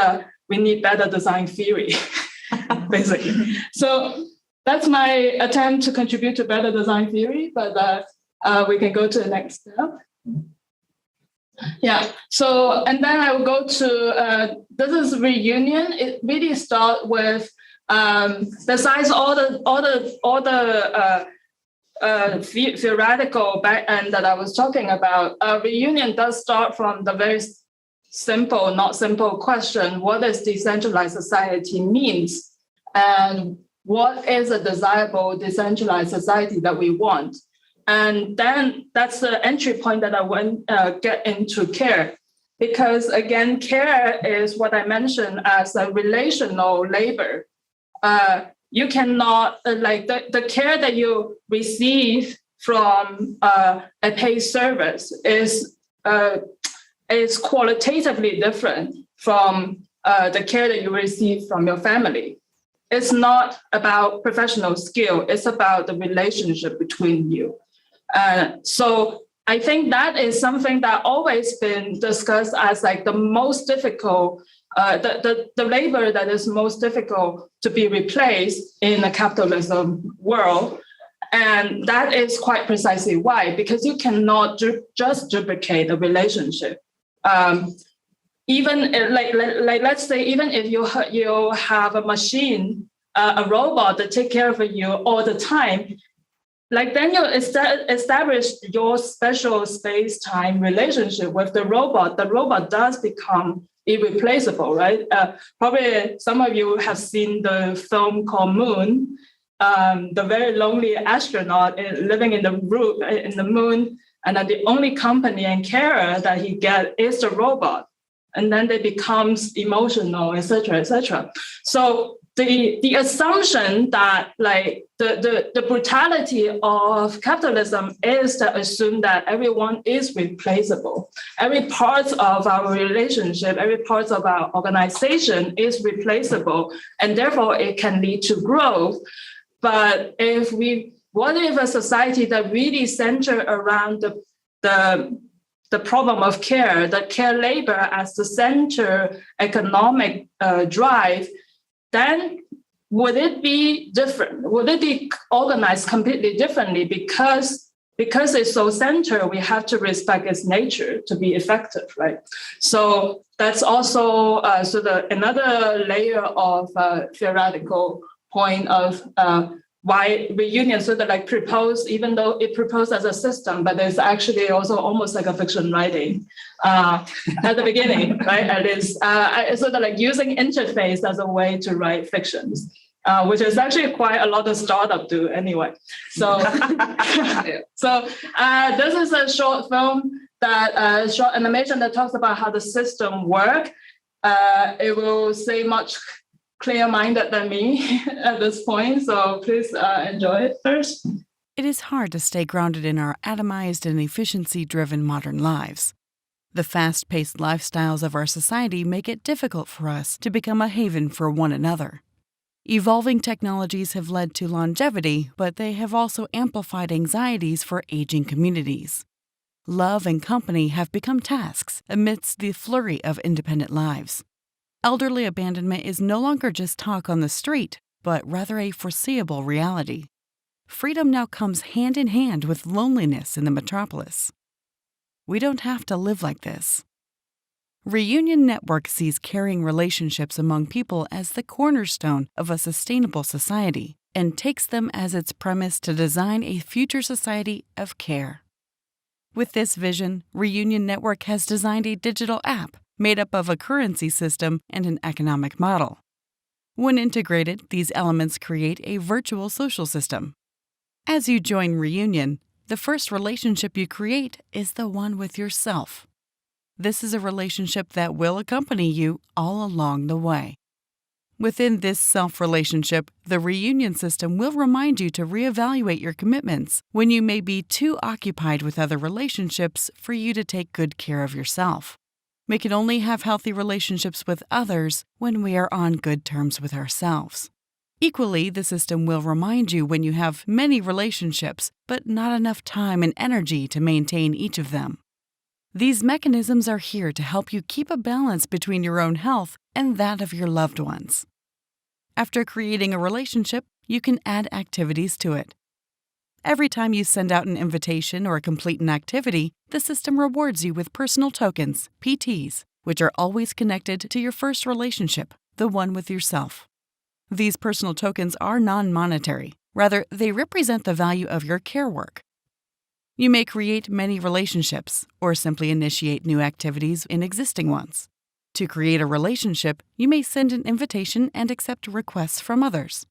we need better design theory basically. So that's my attempt to contribute to better design theory, but we can go to the next step. Yeah, so, and then I will go to, this is reunion. It really starts with, besides all the theoretical back end that I was talking about, reunion does start from the very simple, not simple question: what does decentralized society means? And what is a desirable decentralized society that we want? And then that's the entry point that I want to get into care. Because again, care is what I mentioned as a relational labor. You cannot, like the care that you receive from a paid service is qualitatively different from the care that you receive from your family. It's not about professional skill, it's about the relationship between you. So I think that is something that always been discussed as like the most difficult, the labor that is most difficult to be replaced in a capitalism world. And that is quite precisely why, because you cannot just duplicate a relationship. Even like let's say, even if you have a machine, a robot that take care of you all the time, like then you establish your special space-time relationship with the robot. The robot does become irreplaceable, right? Probably some of you have seen the film called Moon, the very lonely astronaut living in the moon, and then the only company and carer that he gets is the robot, and then they becomes emotional, etc., etc. So the assumption that like the brutality of capitalism is to assume that everyone is replaceable. Every part of our relationship, every part of our organization is replaceable, and therefore it can lead to growth. But what if a society that really centers around the problem of care, the care labor as the center economic drive, then would it be different? Would it be organized completely differently? Because it's so centered, we have to respect its nature to be effective, right? So that's also another layer of theoretical point of why reunion sort of like proposed, even though it proposed as a system, but there's actually also almost like a fiction writing at the beginning, right? At least sort of like using interface as a way to write fictions, which is actually quite a lot of startup do anyway. So, this is a short film that short animation that talks about how the system works. It will say much clear-minded than me at this point, so please enjoy it first. It is hard to stay grounded in our atomized and efficiency-driven modern lives. The fast-paced lifestyles of our society make it difficult for us to become a haven for one another. Evolving technologies have led to longevity, but they have also amplified anxieties for aging communities. Love and company have become tasks amidst the flurry of independent lives. Elderly abandonment is no longer just talk on the street, but rather a foreseeable reality. Freedom now comes hand in hand with loneliness in the metropolis. We don't have to live like this. Reunion Network sees caring relationships among people as the cornerstone of a sustainable society and takes them as its premise to design a future society of care. With this vision, Reunion Network has designed a digital app made up of a currency system and an economic model. When integrated, these elements create a virtual social system. As you join Reunion, the first relationship you create is the one with yourself. This is a relationship that will accompany you all along the way. Within this self-relationship, the Reunion system will remind you to reevaluate your commitments when you may be too occupied with other relationships for you to take good care of yourself. We can only have healthy relationships with others when we are on good terms with ourselves. Equally, the system will remind you when you have many relationships, but not enough time and energy to maintain each of them. These mechanisms are here to help you keep a balance between your own health and that of your loved ones. After creating a relationship, you can add activities to it. Every time you send out an invitation or complete an activity, the system rewards you with personal tokens, PTs, which are always connected to your first relationship, the one with yourself. These personal tokens are non-monetary. Rather, they represent the value of your care work. You may create many relationships or simply initiate new activities in existing ones. To create a relationship, you may send an invitation and accept requests from others.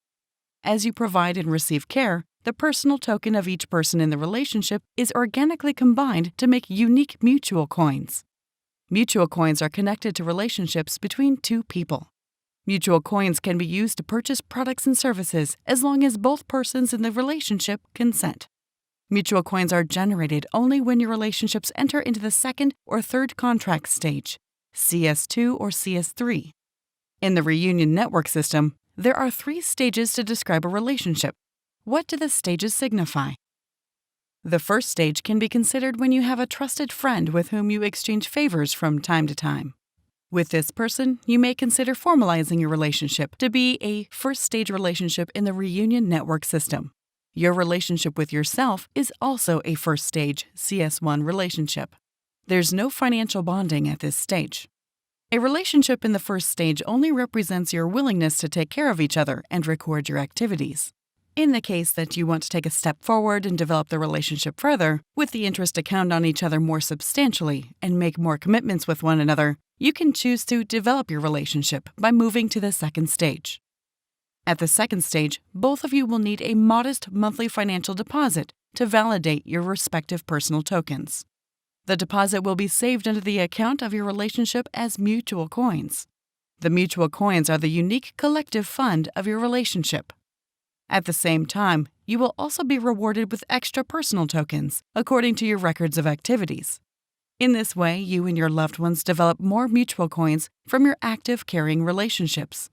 As you provide and receive care, the personal token of each person in the relationship is organically combined to make unique mutual coins. Mutual coins are connected to relationships between two people. Mutual coins can be used to purchase products and services as long as both persons in the relationship consent. Mutual coins are generated only when your relationships enter into the second or third contract stage, CS2 or CS3. In the reunion network system, there are 3 stages to describe a relationship. What do the stages signify? The first stage can be considered when you have a trusted friend with whom you exchange favors from time to time. With this person, you may consider formalizing your relationship to be a first-stage relationship in the reunion network system. Your relationship with yourself is also a first-stage CS1 relationship. There's no financial bonding at this stage. A relationship in the first stage only represents your willingness to take care of each other and record your activities. In the case that you want to take a step forward and develop the relationship further, with the interest to count on each other more substantially and make more commitments with one another, you can choose to develop your relationship by moving to the second stage. At the second stage, both of you will need a modest monthly financial deposit to validate your respective personal tokens. The deposit will be saved into the account of your relationship as mutual coins. The mutual coins are the unique collective fund of your relationship. At the same time, you will also be rewarded with extra personal tokens according to your records of activities. In this way, you and your loved ones develop more mutual coins from your active caring relationships.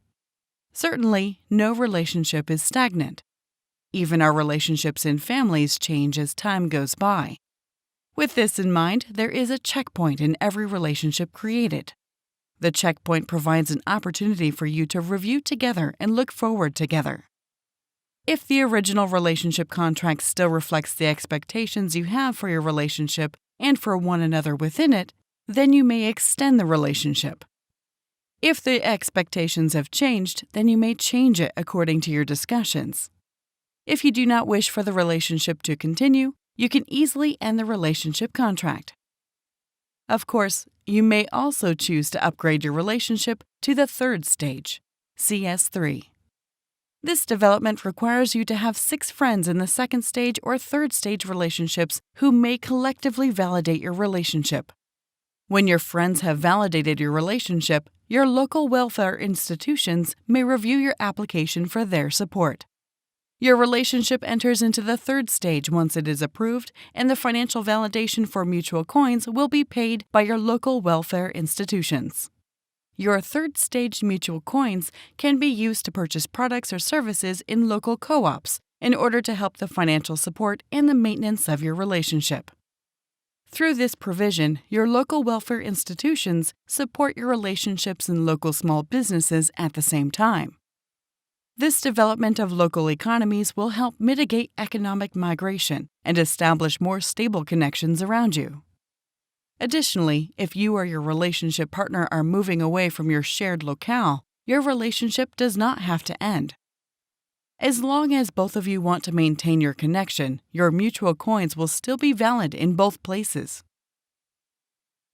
Certainly, no relationship is stagnant. Even our relationships in families change as time goes by. With this in mind, there is a checkpoint in every relationship created. The checkpoint provides an opportunity for you to review together and look forward together. If the original relationship contract still reflects the expectations you have for your relationship and for one another within it, then you may extend the relationship. If the expectations have changed, then you may change it according to your discussions. If you do not wish for the relationship to continue, you can easily end the relationship contract. Of course, you may also choose to upgrade your relationship to the third stage, CS3. This development requires you to have 6 friends in the second stage or third stage relationships who may collectively validate your relationship. When your friends have validated your relationship, your local welfare institutions may review your application for their support. Your relationship enters into the third stage once it is approved, and the financial validation for mutual coins will be paid by your local welfare institutions. Your third stage mutual coins can be used to purchase products or services in local co-ops in order to help the financial support and the maintenance of your relationship. Through this provision, your local welfare institutions support your relationships in local small businesses at the same time. This development of local economies will help mitigate economic migration and establish more stable connections around you. Additionally, if you or your relationship partner are moving away from your shared locale, your relationship does not have to end. As long as both of you want to maintain your connection, your mutual coins will still be valid in both places.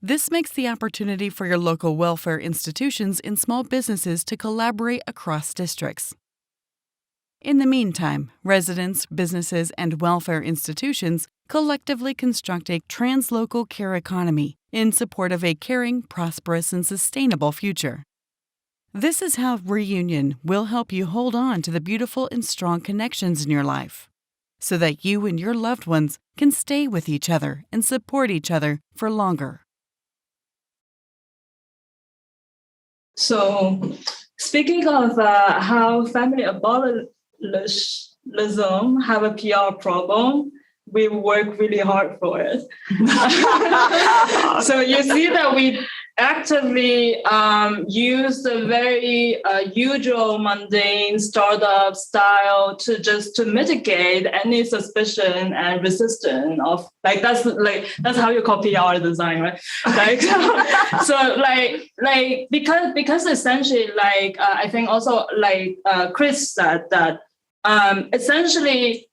This makes the opportunity for your local welfare institutions and small businesses to collaborate across districts. In the meantime, residents, businesses, and welfare institutions collectively construct a translocal care economy in support of a caring, prosperous, and sustainable future. This is how reunion will help you hold on to the beautiful and strong connections in your life, so that you and your loved ones can stay with each other and support each other for longer. So, speaking of how family abolitionism have a PR problem, we work really hard for it. So you see that actively use the very usual mundane startup style to mitigate any suspicion and resistance of that's how you call PR design, right? Because essentially I think also Kris said that essentially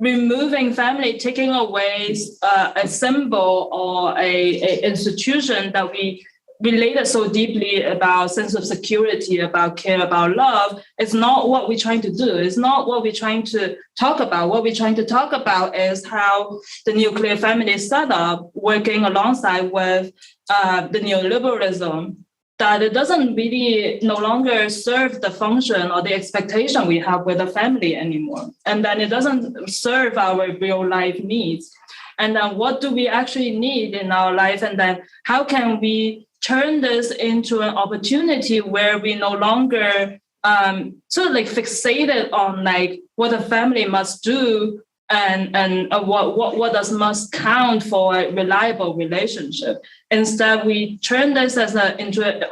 removing family, taking away a symbol or a institution that we related so deeply about sense of security, about care, about love, is not what we're trying to do. It's not what we're trying to talk about. What we're trying to talk about is how the nuclear family setup, working alongside with the neoliberalism, that it doesn't really no longer serve the function or the expectation we have with a family anymore. And then it doesn't serve our real life needs. And then what do we actually need in our life? And then how can we turn this into an opportunity where we no longer fixated on what a family must do and what does must count for a reliable relationship. Instead, we turn this into an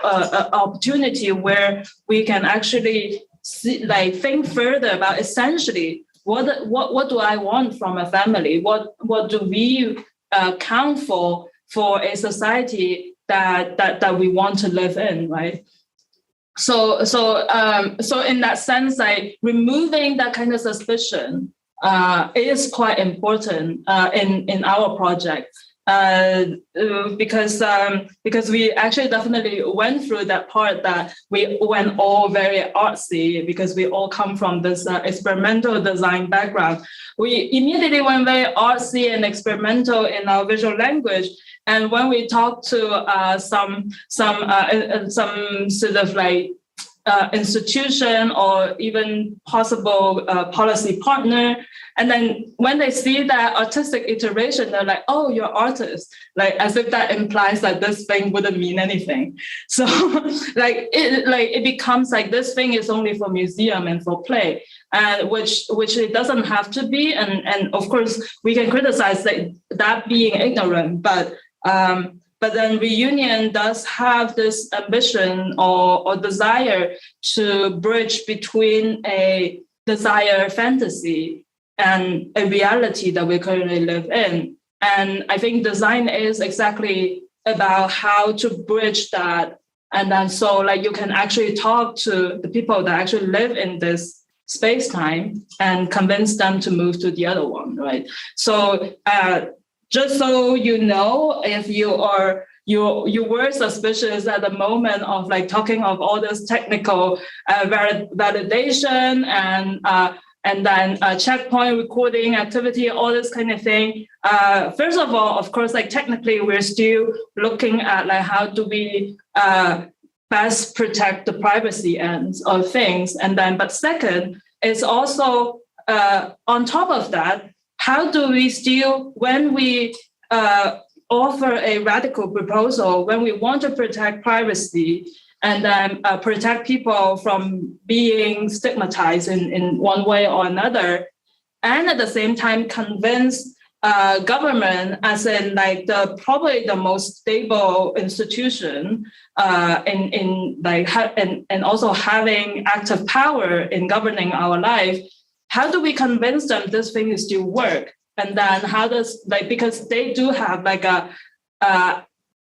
opportunity where we can actually think further about essentially what do I want from a family? What do we count for a society that we want to live in, right? So in that sense, removing that kind of suspicion is quite important in our project because we actually definitely went through that part that we went all very artsy because we all come from this experimental design background. We immediately went very artsy and experimental in our visual language. And when we talk to some sort of institution or even possible policy partner, and then when they see that artistic iteration, they're like, "Oh, you're artist," as if that implies that this thing wouldn't mean anything. So it becomes this thing is only for museum and for play, and which it doesn't have to be. And of course we can criticize that being ignorant, but then Reunion does have this ambition or desire to bridge between a desire fantasy and a reality that we currently live in. And I think design is exactly about how to bridge that. And then so you can actually talk to the people that actually live in this space-time and convince them to move to the other one, right? So just so you know, if you were suspicious at the moment of talking of all this technical validation and then checkpoint recording activity, all this kind of thing. First of all, of course, technically we're still looking at how do we best protect the privacy ends of things, and then but second, it's also on top of that. How do we still, when we offer a radical proposal, when we want to protect privacy and then protect people from being stigmatized in one way or another, and at the same time convince government as in probably the most stable institution and also having active power in governing our life, how do we convince them this thing is still work? And then how does because they do have a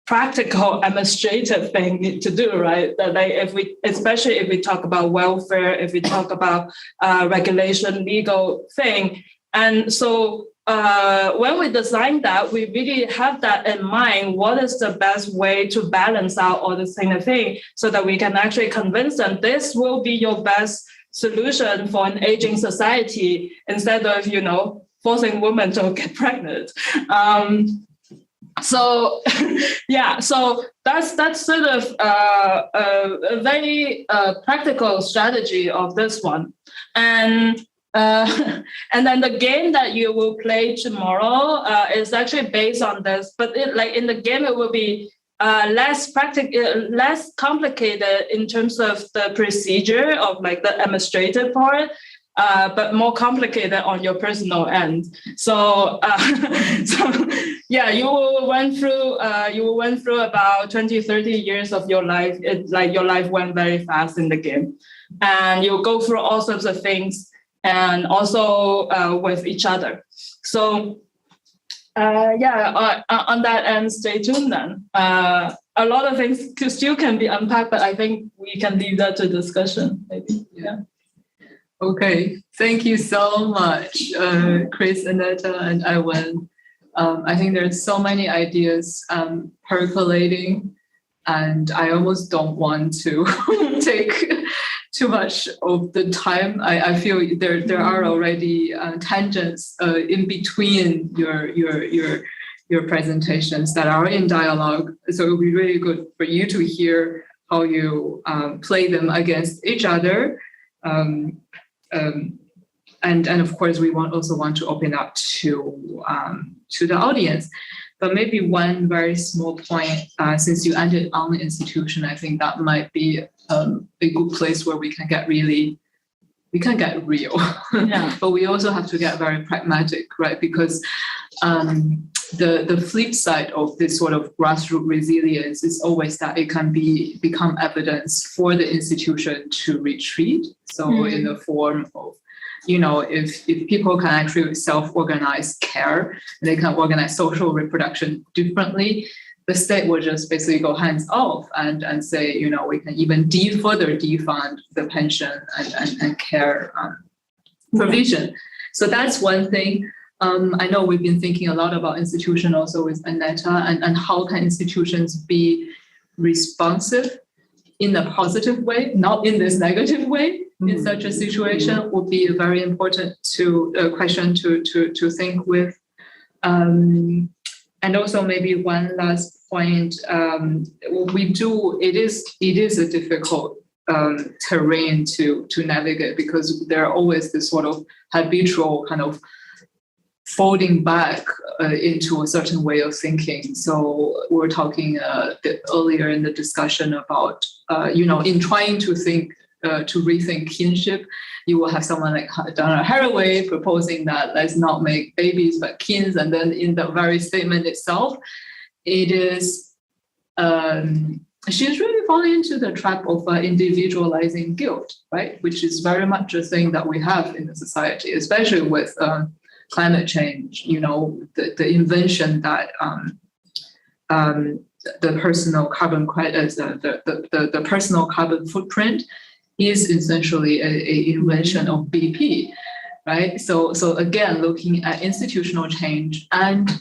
practical administrative thing to do, right? That especially if we talk about welfare, if we talk about regulation, legal thing. And so when we design that, we really have that in mind. What is the best way to balance out all this kind of thing so that we can actually convince them this will be your best solution for an aging society instead of, forcing women to get pregnant. So that's sort of a very practical strategy of this one. And then the game that you will play tomorrow is actually based on this, but in the game it will be less complicated in terms of the procedure of the administrative part, but more complicated on your personal end. So, yeah, you went through about 20, 30 years of your life. It's like your life went very fast in the game, and you go through all sorts of things, and also with each other. So, on that end, stay tuned then. A lot of things still can be unpacked, but I think we can leave that to discussion, maybe. Yeah. Okay, thank you so much, Kris, Aneta, and Aiwen. I think there's so many ideas percolating, and I almost don't want to take too much of the time. I feel there are already tangents in between your presentations that are in dialogue. So it would be really good for you to hear how you play them against each other. And of course, we also want to open up to the audience. But maybe one very small point, since you ended on the institution, I think that might be a good place where we can get real. Yeah. But we also have to get very pragmatic, right? Because the flip side of this sort of grassroots resilience is always that it can become evidence for the institution to retreat. So in the form of, if people can actually self-organize care, they can organize social reproduction differently, the state will just basically go hands off and say, we can even further defund the pension and care provision. So that's one thing. I know we've been thinking a lot about institution also with Aneta and how can institutions be responsive in a positive way, not in this negative way. In such a situation would be a very important question to think with. And also maybe one last point, it is a difficult terrain to navigate because there are always this sort of habitual kind of folding back into a certain way of thinking. So we were talking a bit earlier in the discussion about, in trying to rethink kinship, you will have someone like Donna Haraway proposing that let's not make babies but kins, and then in the very statement itself, it is she's really falling into the trap of individualizing guilt, right? Which is very much a thing that we have in the society, especially with climate change. The invention that the personal carbon credits, the personal carbon footprint is essentially a invention of BP, right? So again, looking at institutional change and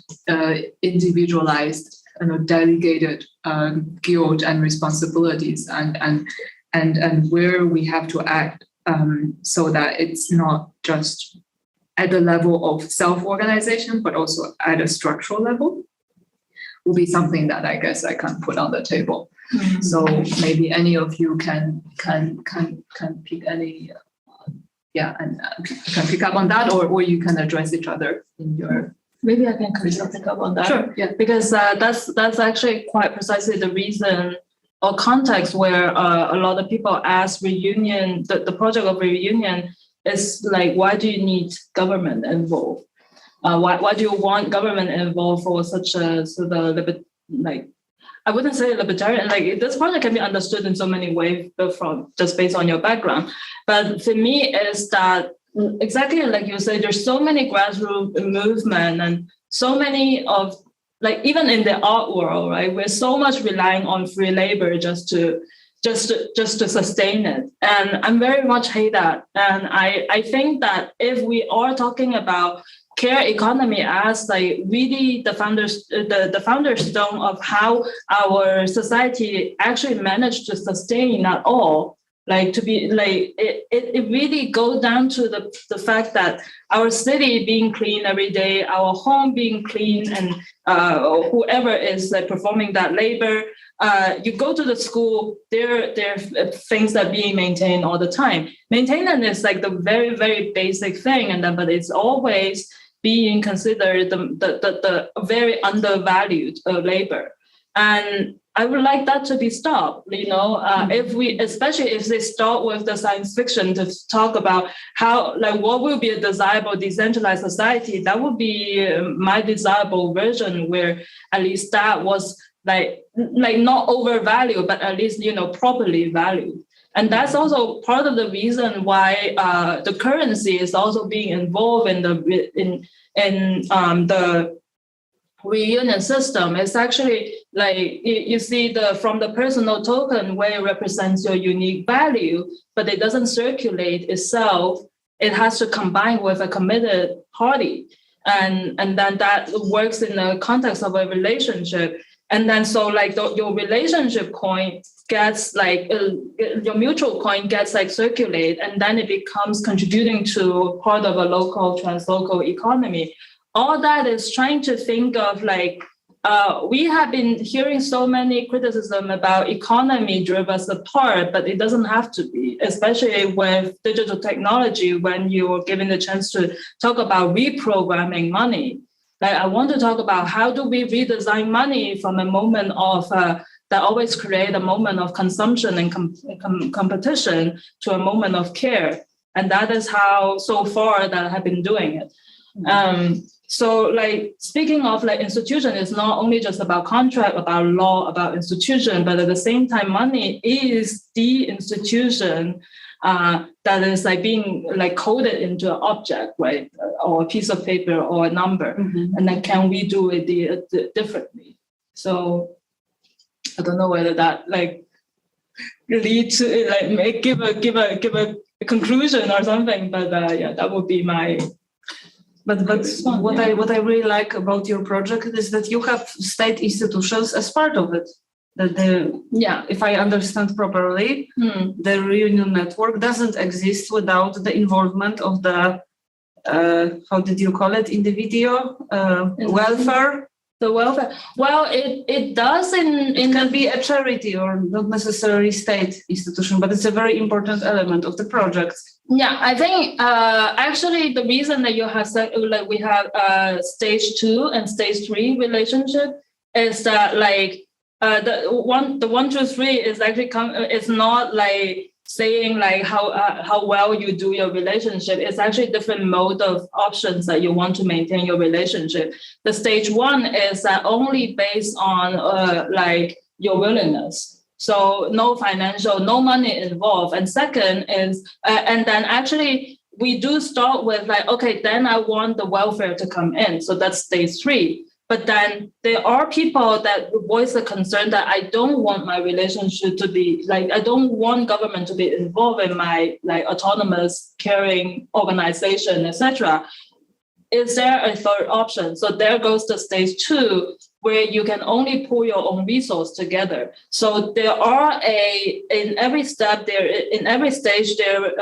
individualized, delegated guilt and responsibilities, and where we have to act so that it's not just at the level of self-organization, but also at a structural level, will be something that I guess I can put on the table. Mm-hmm. So maybe any of you can pick any, and can pick up on that, or you can address each other in your. Maybe I can pick up on that. Sure. Yeah. Because that's actually quite precisely the reason or context where a lot of people ask reunion. The project of reunion is like, why do you need government involved? Why do you want government involved for such a I wouldn't say libertarian, this project can be understood in so many ways from just based on your background. But for me is that exactly like you say, there's so many grassroots movement and so many of even in the art world, right? We're so much relying on free labor just to sustain it. And I'm very much hate that. And I think that if we are talking about care economy as really the foundation of how our society actually managed to sustain at all, it really goes down to the fact that our city being clean every day, our home being clean, and whoever is performing that labor, you go to the school, there are things that are being maintained all the time. Maintenance is the very, very basic thing, but it's always being considered the very undervalued labor. And I would like that to be stopped, especially if they start with the science fiction to talk about how, what will be a desirable decentralized society. That would be my desirable version, where at least that was not overvalued, but at least, properly valued. And that's also part of the reason why the currency is also being involved in the reunion system. It's actually you see from the personal token where it represents your unique value, but it doesn't circulate itself. It has to combine with a committed party. And then that works in the context of a relationship. And then so your relationship coin gets your mutual coin gets circulate, and then it becomes contributing to part of a local, translocal economy. All that is trying to think of we have been hearing so many criticism about economy drive us apart, but it doesn't have to be, especially with digital technology, when you're given the chance to talk about reprogramming money. I want to talk about how do we redesign money from a moment of that always create a moment of consumption and competition to a moment of care. And that is how so far that I have been doing it. So speaking of institution, is not only just about contract, about law, about institution, but at the same time, money is the institution that is being coded into an object, right? Or a piece of paper or a number. Mm-hmm. And then can we do it differently? So I don't know whether that lead to give a conclusion or something, but that would be my. But what I really like about your project is that you have state institutions as part of it. If I understand properly, the reunion network doesn't exist without the involvement of the how did you call it, individual welfare. The welfare. Well, it does it can be a charity or not necessarily state institution, but it's a very important element of the project. Yeah, I think actually the reason that you have we have stage 2 and stage 3 relationship is that the 1, 2, 3 is actually it's not saying how well you do your relationship. It's actually different mode of options that you want to maintain your relationship. The stage 1 is only based on your willingness. So no financial, no money involved. And second is, and then actually we do start with okay, then I want the welfare to come in. So that's stage 3. But then there are people that voice the concern that I don't want my relationship to be I don't want government to be involved in my autonomous caring organization, etc. Is there a third option? So there goes the stage 2, where you can only pull your own resource together. So there are in every step there, in every stage there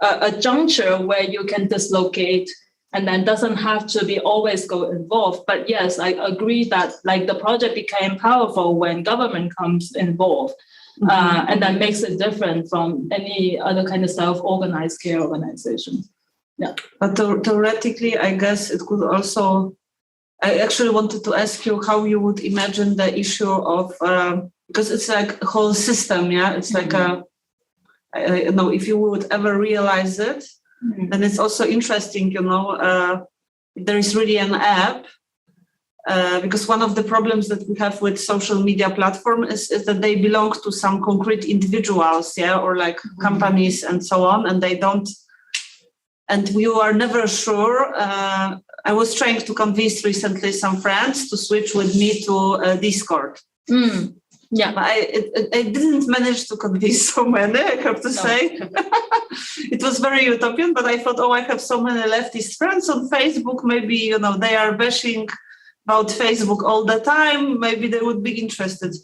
a juncture where you can dislocate, and then doesn't have to be always go involved. But yes, I agree that the project became powerful when government comes involved, and that makes it different from any other kind of self-organized care organization. Yeah. But theoretically, I guess it could also. I actually wanted to ask you how you would imagine the issue of because it's a whole system, yeah. It's if you would ever realize it. Then it's also interesting, there is really an app, because one of the problems that we have with social media platform is that they belong to some concrete individuals, or companies and so on, and they don't, and you are never sure. I was trying to convince recently some friends to switch with me to Discord. Yeah, but I didn't manage to convince so many, I have to say. It was very utopian, but I thought, I have so many leftist friends on Facebook. Maybe, they are bashing about Facebook all the time. Maybe they would be interested.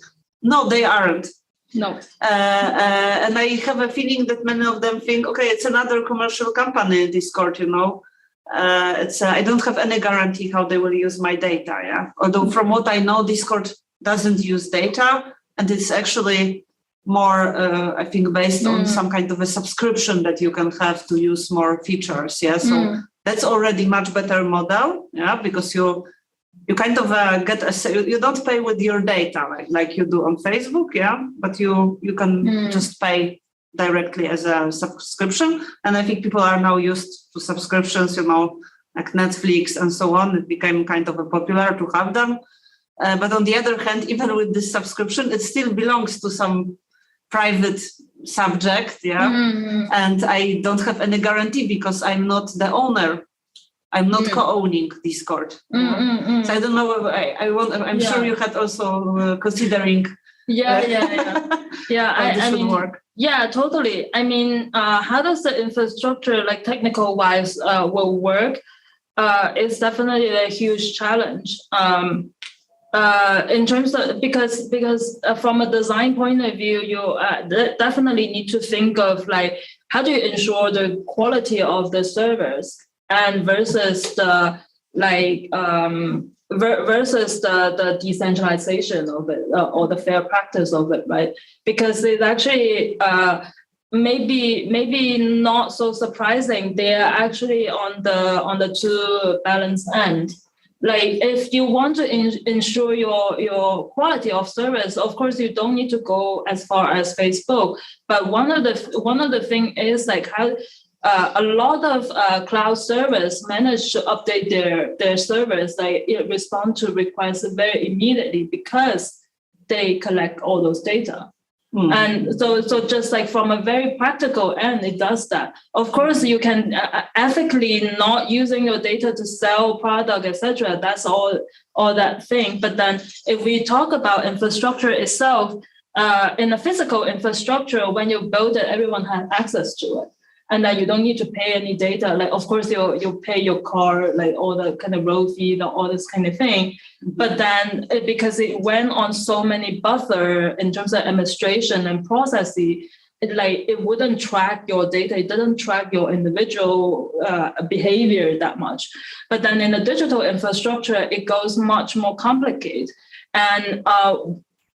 No, they aren't. No. And I have a feeling that many of them think, okay, it's another commercial company, Discord, I don't have any guarantee how they will use my data, yeah. Although from what I know, Discord doesn't use data, and it's actually more, I think, based on some kind of a subscription that you can have to use more features, yeah. So that's already much better model, yeah, because you you kind of you don't pay with your data like you do on Facebook, but you can just pay directly as a subscription. And I think people are now used to subscriptions, like Netflix and so on. It became kind of popular to have them. But on the other hand, even with this subscription, it still belongs to some private subject, and I don't have any guarantee because I'm not the owner. I'm not co-owning Discord. So I don't know. I'm sure you had also considering. I mean, work. Yeah, totally. I mean, how does the infrastructure, like technical wise, will work? It's definitely a huge challenge. In terms of because from a design point of view, you definitely need to think of like how do you ensure the quality of the servers and versus the versus the decentralization of it or the fair practice of it, right? Because it's actually maybe not so surprising. They're actually on the two balance end. Like if you want to ensure your quality of service, of course you don't need to go as far as Facebook. But one of the thing is like how a lot of cloud servers manage to update their servers, like it respond to requests very immediately because they collect all those data. And so just like from a very practical end, it does that. Of course, you can ethically not using your data to sell product, etc. That's all that thing. But then if we talk about infrastructure itself, in a physical infrastructure, when you build it, everyone has access to it. And then you don't need to pay any data. Like, of course, you pay your car, like all the kind of road fee, all this kind of thing. But then because it went on so many buffer in terms of administration and processing, it wouldn't track your data. It doesn't track your individual behavior that much. But then in the digital infrastructure, it goes much more complicated. And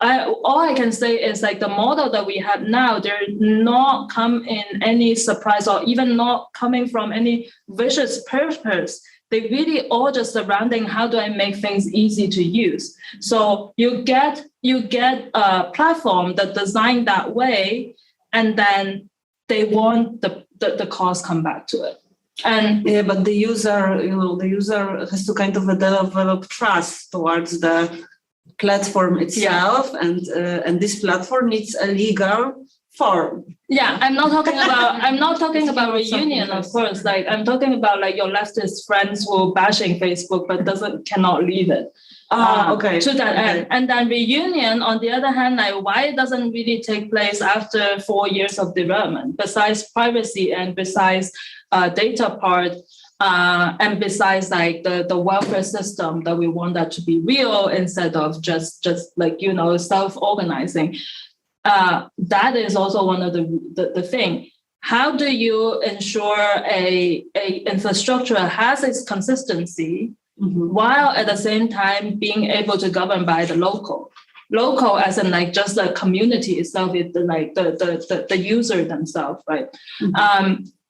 all I can say is like the model that we have now, they're not come in any surprise or even not coming from any vicious purpose. They really all just surrounding how do I make things easy to use. So you get a platform that designed that way, and then they want the cost come back to it. And but the user has to kind of develop trust towards the platform itself, and this platform needs a legal form. Yeah, I'm not talking about reunion, of course. Like I'm talking about like your leftist friends who bashing Facebook but cannot leave it. Okay. To that end. And then reunion, on the other hand, like why it doesn't really take place after 4 years of development, besides privacy and besides data part. And besides like the welfare system that we want that to be real instead of just like, self-organizing. That is also one of the thing. How do you ensure a infrastructure has its consistency while at the same time being able to govern by the local as in like just the community itself, the user themselves, right?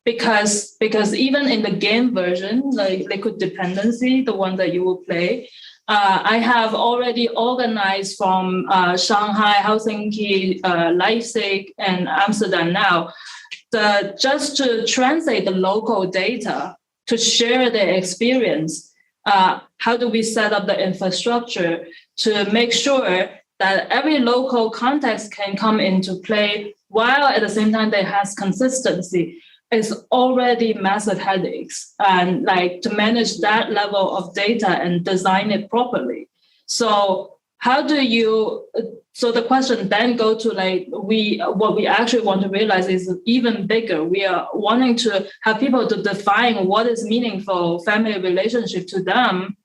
Because even in the game version, like Liquid Dependency, the one that you will play, I have already organized from Shanghai, Helsinki, Leipzig, and Amsterdam now, just to translate the local data to share their experience. How do we set up the infrastructure to make sure that every local context can come into play while at the same time there has consistency? Is already massive headaches, and like to manage that level of data and design it properly. So how do you? So the question then go to like what we actually want to realize is even bigger. We are wanting to have people to define what is meaningful family relationship to them,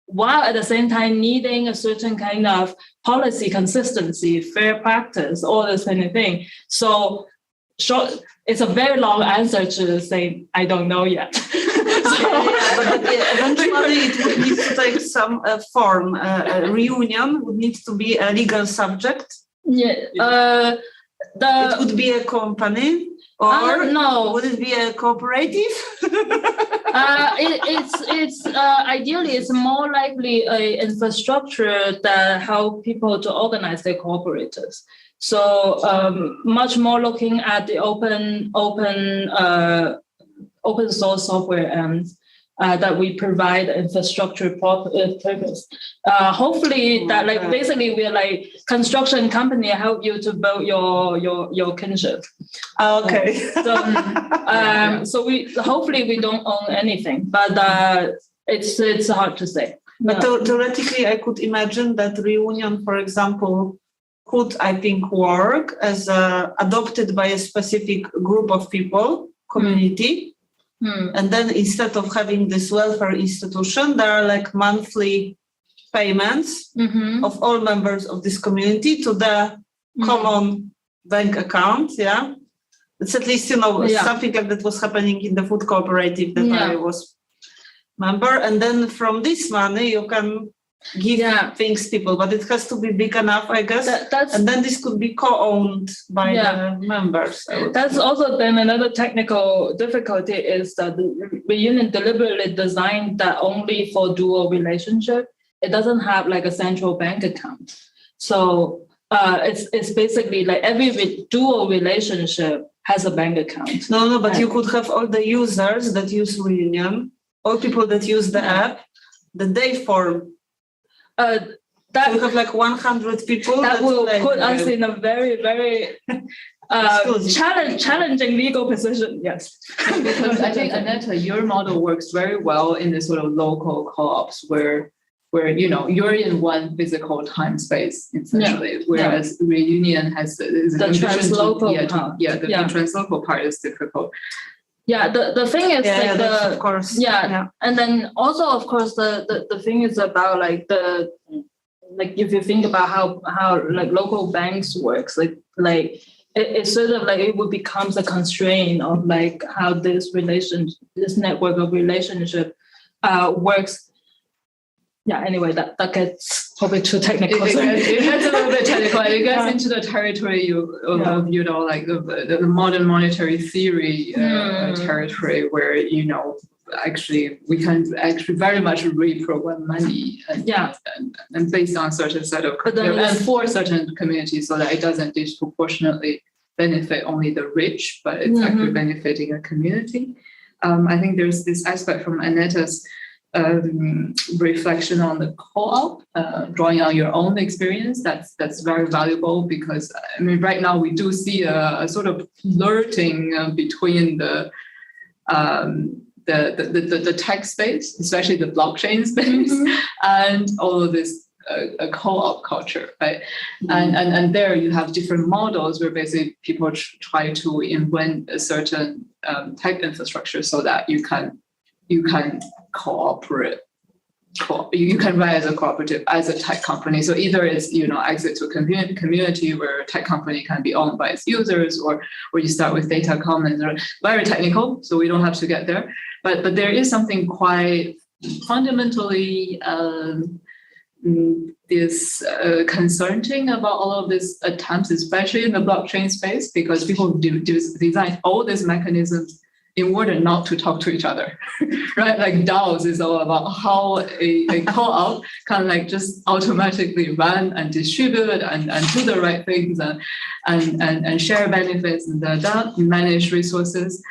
while at the same time needing a certain kind of policy consistency, fair practice, all this kind of thing. So it's a very long answer to say, I don't know yet. But eventually it would need to take some form. A reunion would need to be a legal subject. Yeah. It would be a company, or no. Would it be a cooperative? It's ideally it's more likely a infrastructure that help people to organize their cooperators. So much more looking at the open source software and that we provide infrastructure purpose. Hopefully that like basically we're like construction company help you to build your kinship. Okay. So we hopefully we don't own anything, but it's hard to say. But theoretically, I could imagine that reunion, for example, could, I think, work as adopted by a specific group of people, community. And then instead of having this welfare institution, there are like monthly payments of all members of this community to the common bank account. Yeah. It's at least, something like that was happening in the food cooperative that I was member. And then from this money, you can give things people, but it has to be big enough, I guess. And then this could be co-owned by the members. That's also then another technical difficulty is that the reunion deliberately designed that only for dual relationship. It doesn't have like a central bank account. So it's basically like every dual relationship has a bank account. No, but you could have all the users that use reunion, all people that use the app, that they form. That we have like 100 people that will put us in a very, very challenging legal position. Yes, because I think Aneta, your model works very well in the sort of local co-ops where you're in one physical time space essentially, whereas reunion has the translocal part. The translocal part is difficult. Yeah, the thing is of course. And then also of course the thing is about like if you think about how like local banks works, like it's sort of like it would becomes a constraint of like how this network of relationship works. Yeah, anyway, that gets probably too technical. It gets a little bit technical. It gets into the territory of like the modern monetary theory territory where, actually we can actually very much reprogram money and based on certain set of and for certain communities so that it doesn't disproportionately benefit only the rich, but it's actually benefiting a community. I think there's this aspect from Aneta's reflection on the co-op, drawing on your own experience. That's very valuable because right now we do see a sort of flirting between the tech space, especially the blockchain space, and all of this a co-op culture, right? And there you have different models where basically people try to invent a certain tech infrastructure so that you can cooperate. You can run as a cooperative, as a tech company. So either it's exit to a community where a tech company can be owned by its users, or you start with data commons. Very technical, so we don't have to get there. But there is something quite fundamentally concerning about all of these attempts, especially in the blockchain space, because people design all these mechanisms in order not to talk to each other, right? Like DAOs is all about how a co-op can like just automatically run and distribute and do the right things and share benefits and manage resources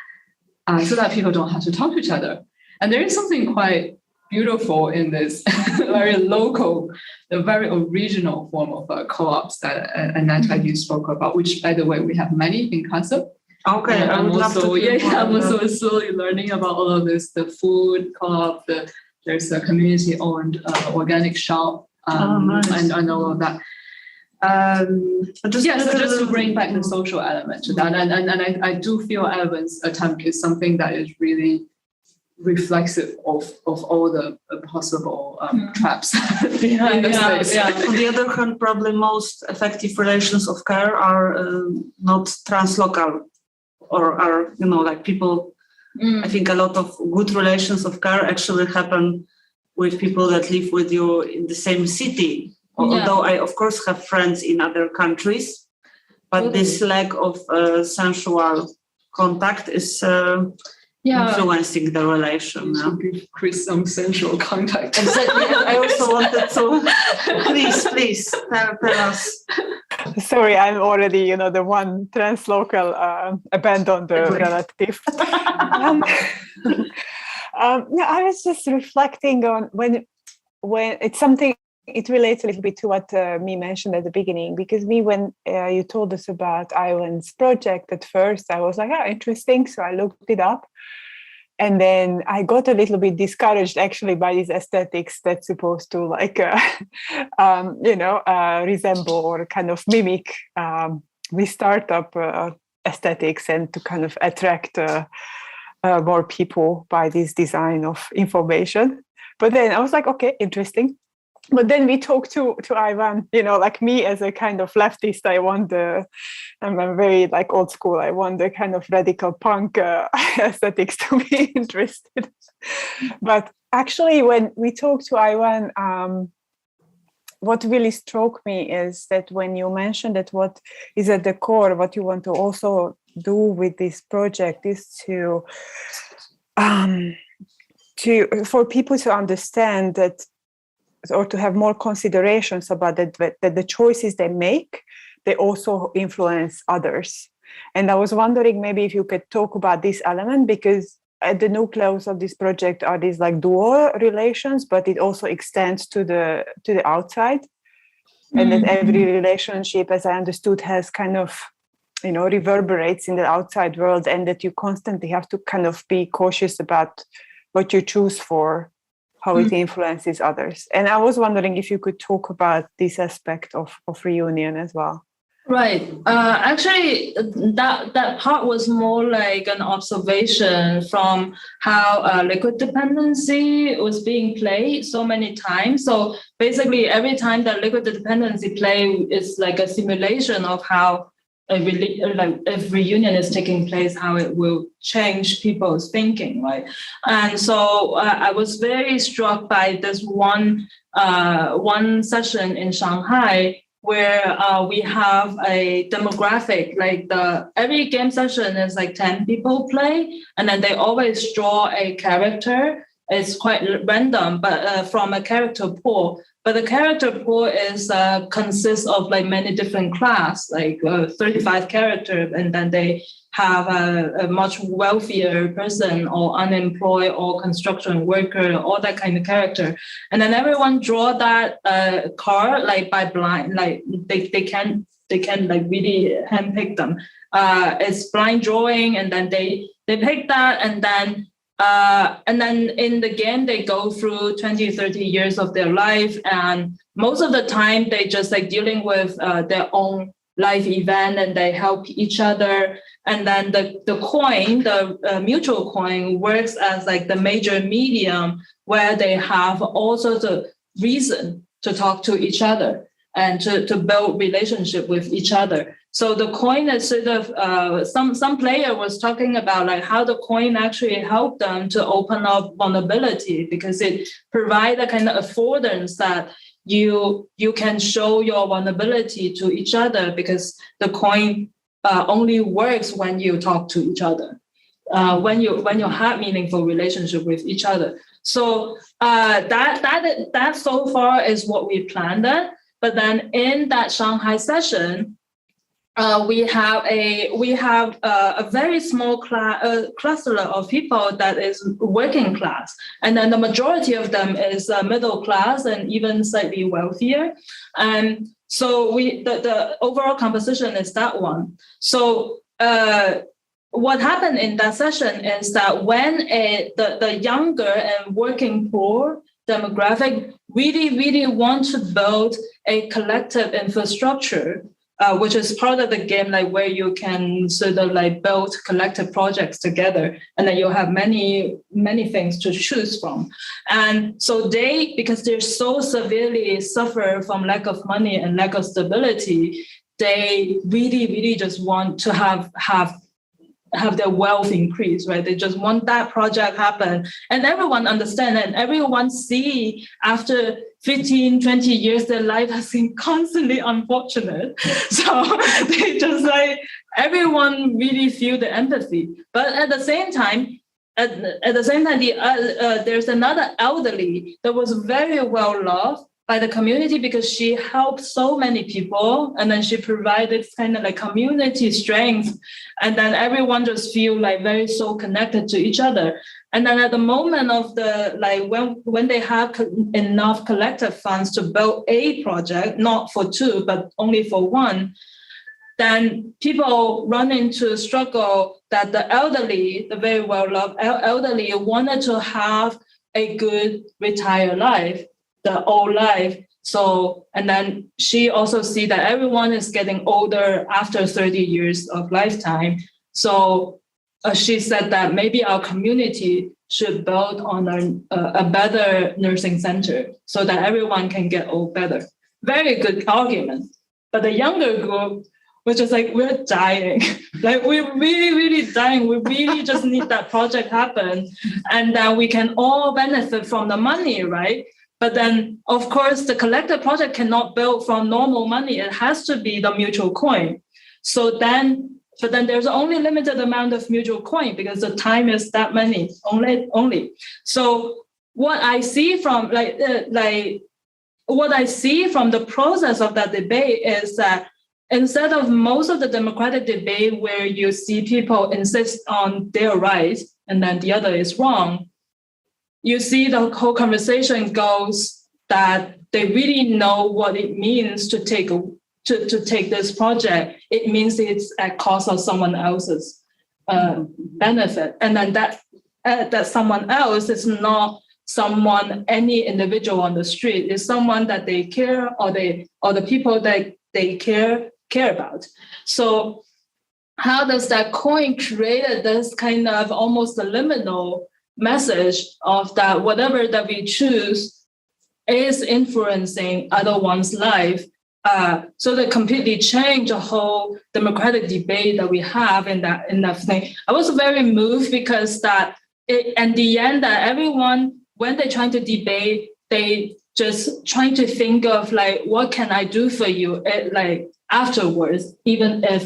so that people don't have to talk to each other. And there is something quite beautiful in this very local, the very original form of co-ops that Aneta you spoke about, which by the way, we have many in Kassel. Okay, I'm also slowly learning about all of this, the food co-op, there's a community-owned organic shop, nice. and all of that. So just to bring back the social element to that, and I do feel Aiwen's attempt is something that is really reflexive of all the possible traps behind the space. On the other hand, probably most effective relations of care are not translocal. Or are, like people, I think a lot of good relations of care actually happen with people that live with you in the same city. Although I, of course, have friends in other countries, but this lack of sensual contact is influencing the relation. To give Kris some central context. Exactly. I also wanted to please tell us. Sorry, I'm already, the one translocal abandoned the relative. I was just reflecting on when it's something. It relates a little bit to what me mentioned at the beginning, because when you told us about Aiwen's project at first, I was like, interesting. So I looked it up. And then I got a little bit discouraged actually by these aesthetics that's supposed to resemble or kind of mimic the startup aesthetics and to kind of attract more people by this design of information. But then I was like, okay, interesting. But then we talked to Aiwen, like me as a kind of leftist, I'm very old school. I want the kind of radical punk aesthetics to be interested. But actually, when we talked to Aiwen, what really struck me is that when you mentioned that what is at the core, what you want to also do with this project is for people to understand that, or to have more considerations about that the choices they make, they also influence others. And I was wondering maybe if you could talk about this element, because at the nucleus of this project are these dual relations, but it also extends to the outside. And that every relationship, as I understood, has kind of, reverberates in the outside world, and that you constantly have to kind of be cautious about what you choose for, how it influences others. And I was wondering if you could talk about this aspect of reunion as well. Right. Actually, that part was more like an observation from how liquid dependency was being played so many times. So basically, every time that liquid dependency play is like a simulation of how if reunion is taking place, how it will change people's thinking, right? And so I was very struck by this one session in Shanghai where we have a demographic, every game session is 10 people play, and then they always draw a character. It's quite random, but from a character pool. But the character pool is consists of many different class, 35 characters, and then they have a much wealthier person or unemployed or construction worker, all that kind of character. And then everyone draw that card by blind, they can really handpick them. It's blind drawing, and then they pick that, and then in the game, they go through 20, 30 years of their life. And most of the time, they just dealing with their own life event, and they help each other. And then the coin, the mutual coin, works as the major medium where they have all sorts of reason to talk to each other and to build relationship with each other. So the coin is sort of, some player was talking about how the coin actually helped them to open up vulnerability, because it provides a kind of affordance that you can show your vulnerability to each other, because the coin only works when you talk to each other, when you have meaningful relationship with each other. So that so far is what we planned. But then in that Shanghai session, we have a very small cluster of people that is working class, and then the majority of them is middle class and even slightly wealthier. And so the overall composition is that one. So what happened in that session is that when the younger and working poor demographic really want to build a collective infrastructure, which is part of the game, where you can sort of build collective projects together, and then you have many things to choose from. And so because they're so severely suffer from lack of money and lack of stability, they really just want to have their wealth increase, right? They just want that project happen. And everyone understand, and everyone see after 15, 20 years, their life has been constantly unfortunate. So they just everyone really feel the empathy. But at the same time, at the same time, there's another elderly that was very well loved by the community because she helped so many people, and then she provided kind of like community strength, and then everyone just feel like very so connected to each other. And then at the moment of the like when they have enough collective funds to build a project, not for two but only for one, then people run into a struggle that the elderly, the very well-loved elderly, wanted to have a good retired life, the old life. So, and then she also see that everyone is getting older after 30 years of lifetime. So she said that maybe our community should build on a better nursing center so that everyone can get old better. Very good argument. But the younger group, which is like, we're dying. Like, we're really, really dying. We really just need that project happen. And then we can all benefit from the money, right? But then, of course, the collective project cannot build from normal money. It has to be the mutual coin. But then there's only limited amount of mutual coin because the time is that many only. So what I see from what I see from the process of that debate is that instead of most of the democratic debate where you see people insist on their rights and then the other is wrong, you see the whole conversation goes that they really know what it means to take this project. It means it's at cost of someone else's benefit, and then that someone else is not any individual on the street. It's someone that they care or the people that they care about. So how does that coin create this kind of almost a liminal message of that whatever that we choose is influencing other one's life? So they completely change the whole democratic debate that we have in that thing. I was very moved because in the end that everyone, when they're trying to debate, they just trying to think of like, what can I do for you? Afterwards, even if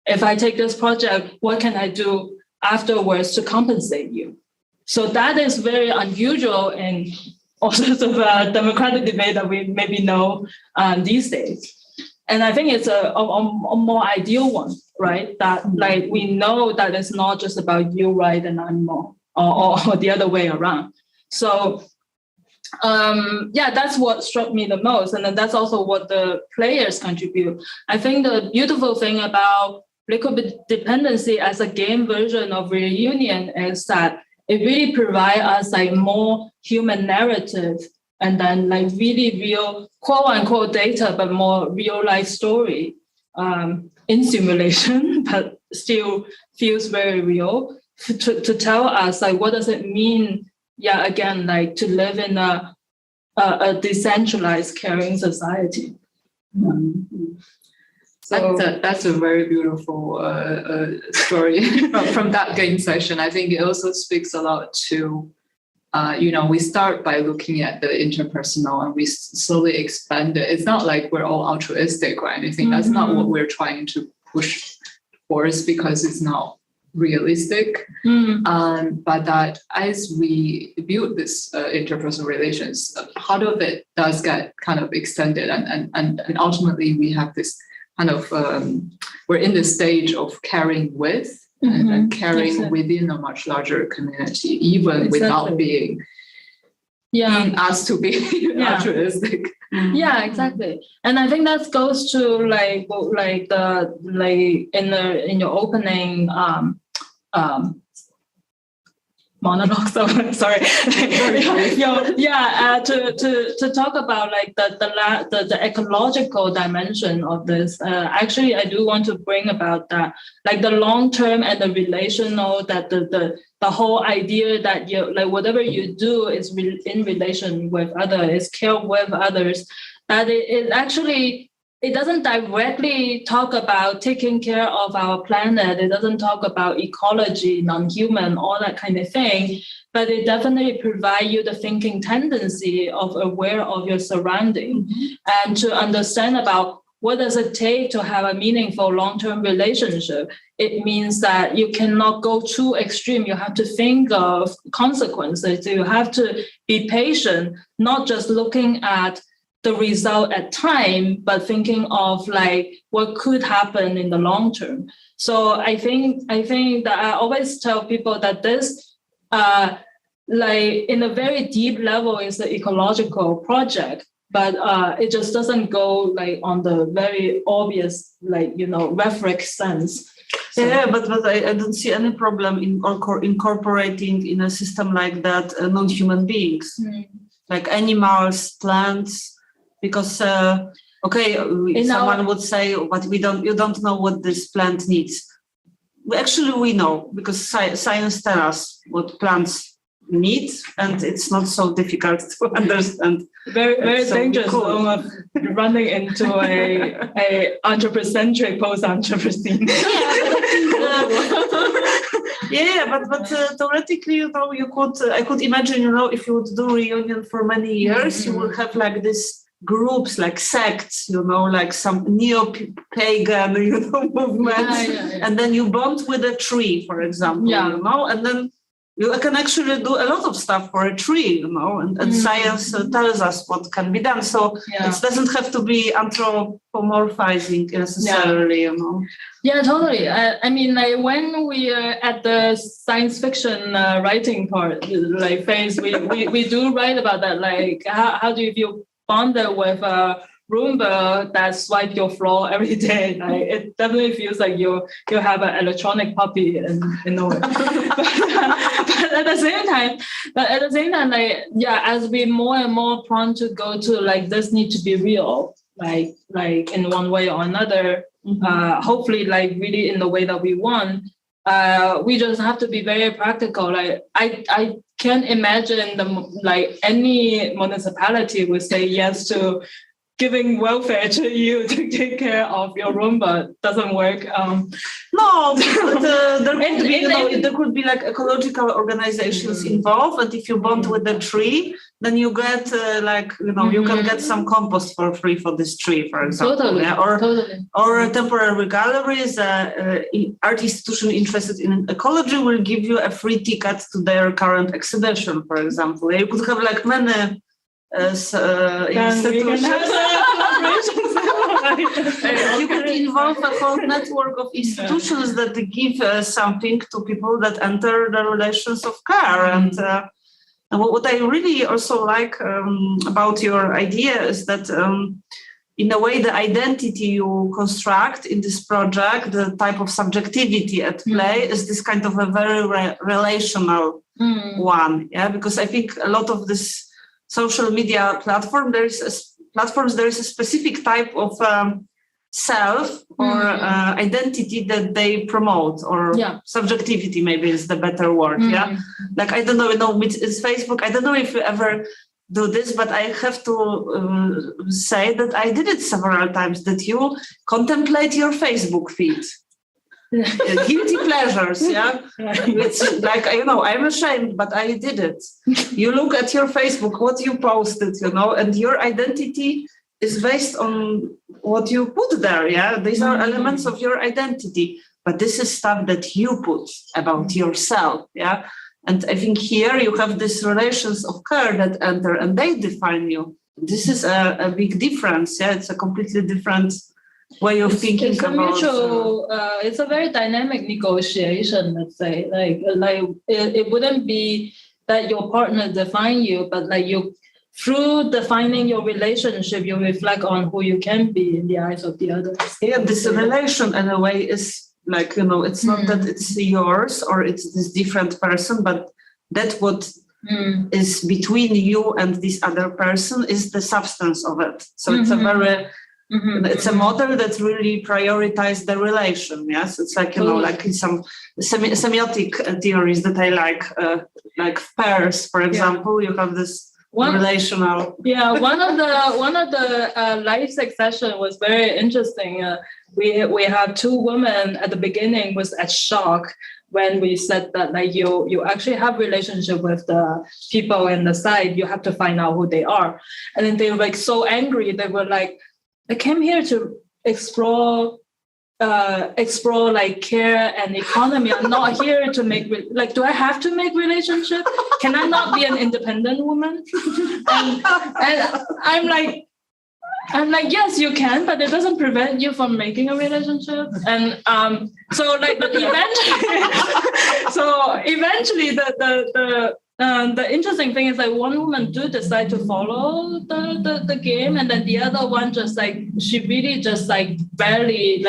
if I take this project, what can I do afterwards to compensate you? So that is very unusual in all sorts of democratic debate that we maybe know these days. And I think it's a more ideal one, right? That like we know that it's not just about you right and I'm more, or the other way around. So that's what struck me the most. And then that's also what the players contribute. I think the beautiful thing about Liquid Dependency as a game version of Reunion is that it really provides us like more human narrative and then like really real quote unquote data, but more real life story in simulation, but still feels very real to tell us like what does it mean? Yeah, again, like to live in a decentralized caring society. So that's a very beautiful story from that game session. I think it also speaks a lot to, we start by looking at the interpersonal and we slowly expand it. It's not like we're all altruistic or anything. Mm-hmm. That's not what we're trying to push towards because it's not realistic. Mm-hmm. But that as we build this interpersonal relations, part of it does get kind of extended and ultimately we have this kind of, we're in the stage of caring with and caring within a much larger community, even without being asked to be altruistic. Yeah, exactly. And I think that goes to in your opening monologue. Sorry. To talk about like the ecological dimension of this. Actually, I do want to bring about that, like the long term and the relational. That the whole idea that you like whatever you do is in relation with others, is care with others. That it actually. It doesn't directly talk about taking care of our planet. It doesn't talk about ecology, non-human, all that kind of thing. But it definitely provides you the thinking tendency of aware of your surrounding and to understand about what does it take to have a meaningful long-term relationship? It means that you cannot go too extreme. You have to think of consequences. You have to be patient, not just looking at the result at time, but thinking of like what could happen in the long term. So I think that I always tell people that this, like in a very deep level, is the ecological project. But it just doesn't go like on the very obvious, like, rhetoric sense. So. Yeah, but I don't see any problem in incorporating in a system like that non-human beings, like animals, plants, because someone would say, but you don't know what this plant needs. We know, because science tells us what plants need, and it's not so difficult to understand. Very dangerous of running into a anthropocentric post-anthropocene. But theoretically, I could imagine, if you would do reunion for many years, you will have like this groups, like sects, like some neo-pagan, movements, and then you bond with a tree, for example, and then you can actually do a lot of stuff for a tree, and science tells us what can be done. So it doesn't have to be anthropomorphizing necessarily, Yeah, totally. I mean, like when we are at the science fiction writing part, like phase, we do write about that. Like, how do you feel bonded with a Roomba that swipe your floor every day? Like, it definitely feels like you have an electronic puppy in a way. But at the same time, like, as we more and more prone to go to like this need to be real, like in one way or another, hopefully like really in the way that we want, we just have to be very practical. Like I can't imagine like any municipality would say yes to giving welfare to you to take care of your Roomba. Doesn't work. No, but there could be like ecological organizations involved, and if you bond with the tree, then you get you can get some compost for free for this tree, for example. Totally. Or temporary galleries, art institution interested in ecology will give you a free ticket to their current exhibition, for example. You could have like many institutions. You can involve a whole network of institutions that give something to people that enter the relations of care. And what I really also like about your idea is that in a way, the identity you construct in this project, the type of subjectivity at play is this kind of a very relational one. Yeah, because I think a lot of this social media platform, there is a specific type of self or identity that they promote, or subjectivity maybe is the better word. Yeah, like I don't know, it's Facebook. I don't know if you ever do this, but I have to say that I did it several times. That you contemplate your Facebook feed. Guilty pleasures, it's like, I'm ashamed, but I did it. You look at your Facebook, what you posted, and your identity is based on what you put there. These are elements of your identity, but this is stuff that you put about yourself. And I think here you have these relations of care that enter and they define you. This is a big difference. It's a completely different way of thinking about mutual, it's a very dynamic negotiation, let's say. Like it wouldn't be that your partner define you, but like you, through defining your relationship, you reflect on who you can be in the eyes of the others. This relation in a way is like, it's not that it's yours or it's this different person, but that what is between you and this other person is the substance of it. So it's a very it's a model that really prioritizes the relation. Yes, it's like like in some semiotic theories that I like pairs, for example. You have this relational. One of the life succession was very interesting. We had two women at the beginning was at shock when we said that like you actually have relationship with the people in the site. You have to find out who they are, and then they were like so angry. They were like, I came here to explore like care and economy. I'm not here to make do I have to make relationship? Can I not be an independent woman? and I'm like, yes, you can, but it doesn't prevent you from making a relationship. And so eventually the interesting thing is one woman do decide to follow the game, and then the other one just she really just barely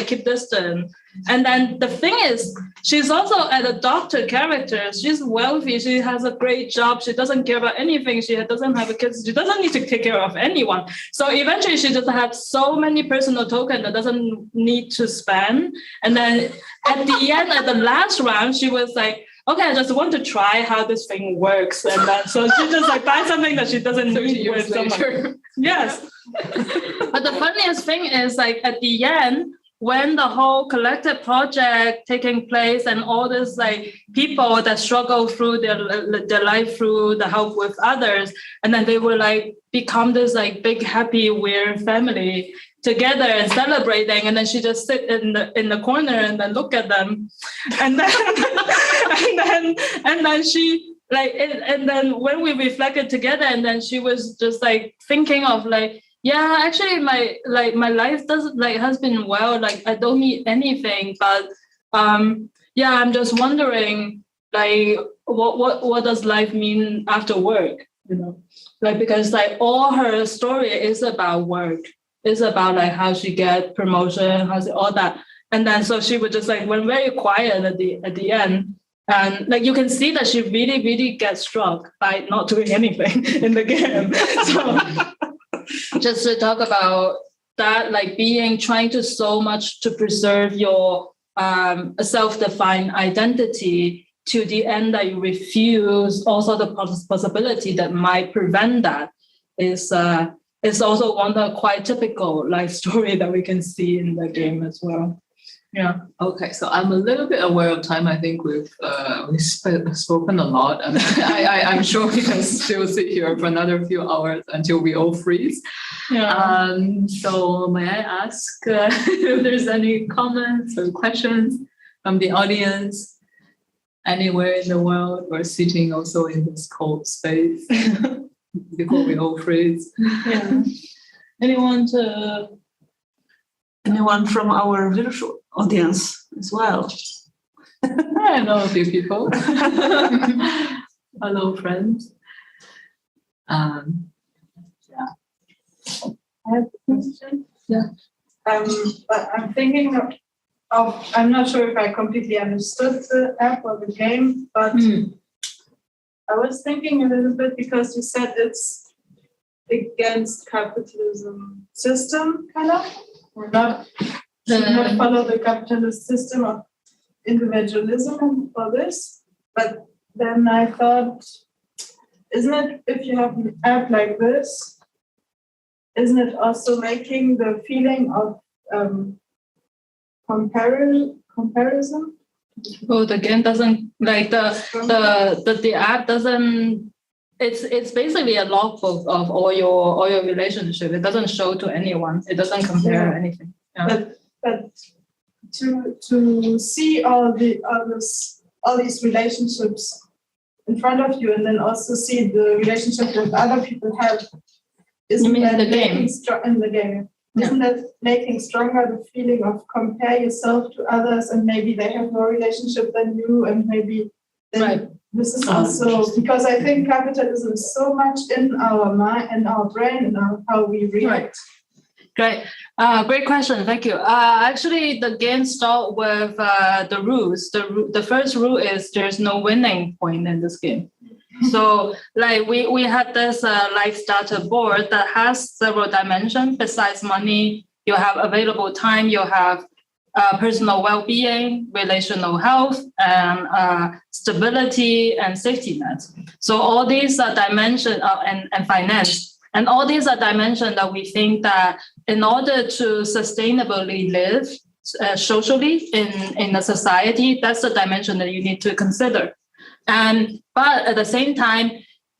keep distant. And then the thing is, she's also a doctor character. She's wealthy. She has a great job. She doesn't care about anything. She doesn't have a kids. She doesn't need to take care of anyone. So eventually she just has so many personal tokens that doesn't need to spend. And then at the end, at the last round, she was like, okay, I just want to try how this thing works. And then, so she just buys something that she doesn't need with someone. Yes. But the funniest thing is at the end, when the whole collective project taking place and all this people that struggle through their life through the help with others, and then they will become this big happy weird family together and celebrating, and then she just sit in the corner and then look at them, and then and then she and then when we reflected together, and then she was just thinking of yeah, actually my life doesn't has been well, I don't need anything, but yeah, I'm just wondering what does life mean after work, because all her story is about work, is about how she get promotion, all that. And then so she would just went very quiet at the end. And you can see that she really, really gets struck by not doing anything in the game. So just to talk about that, trying to so much to preserve your self-defined identity to the end that you refuse also the possibility that might prevent that is also one of the quite typical life story that we can see in the game as well. Yeah. Okay, so I'm a little bit aware of time. I think we've spoken a lot, and I'm sure we can still sit here for another few hours until we all freeze. Yeah. So may I ask if there's any comments or questions from the audience anywhere in the world, or sitting also in this cold space before we all freeze? Yeah. Anyone from our virtual audience as well? I know a few people. Hello, friends. Yeah. I have a question. Yeah. But I'm thinking of I'm not sure if I completely understood the app or the game, but I was thinking a little bit, because you said it's against capitalism system, kind of, or not, should not follow the capitalist system of individualism and all this. But then I thought, isn't it, if you have an app like this, isn't it also making the feeling of comparison? Oh, the game doesn't the app doesn't. It's basically a logbook of all your relationship. It doesn't show to anyone. It doesn't compare anything. Yeah. But to see all these relationships in front of you, and then also see the relationship that other people have, isn't that in the game? Isn't that making stronger the feeling of compare yourself to others, and maybe they have more relationship than you, and maybe then this is also because I think capitalism is so much in our mind and our brain and how we react. Great. Great question. Thank you. Actually, the game starts with the rules. The first rule is there's no winning point in this game. So we had this life starter board that has several dimensions. Besides money, you have available time, you have personal well-being, relational health, and stability and safety nets. So all these are dimensions and finance. And all these are dimensions that we think that in order to sustainably live socially in a society, that's the dimension that you need to consider. But at the same time,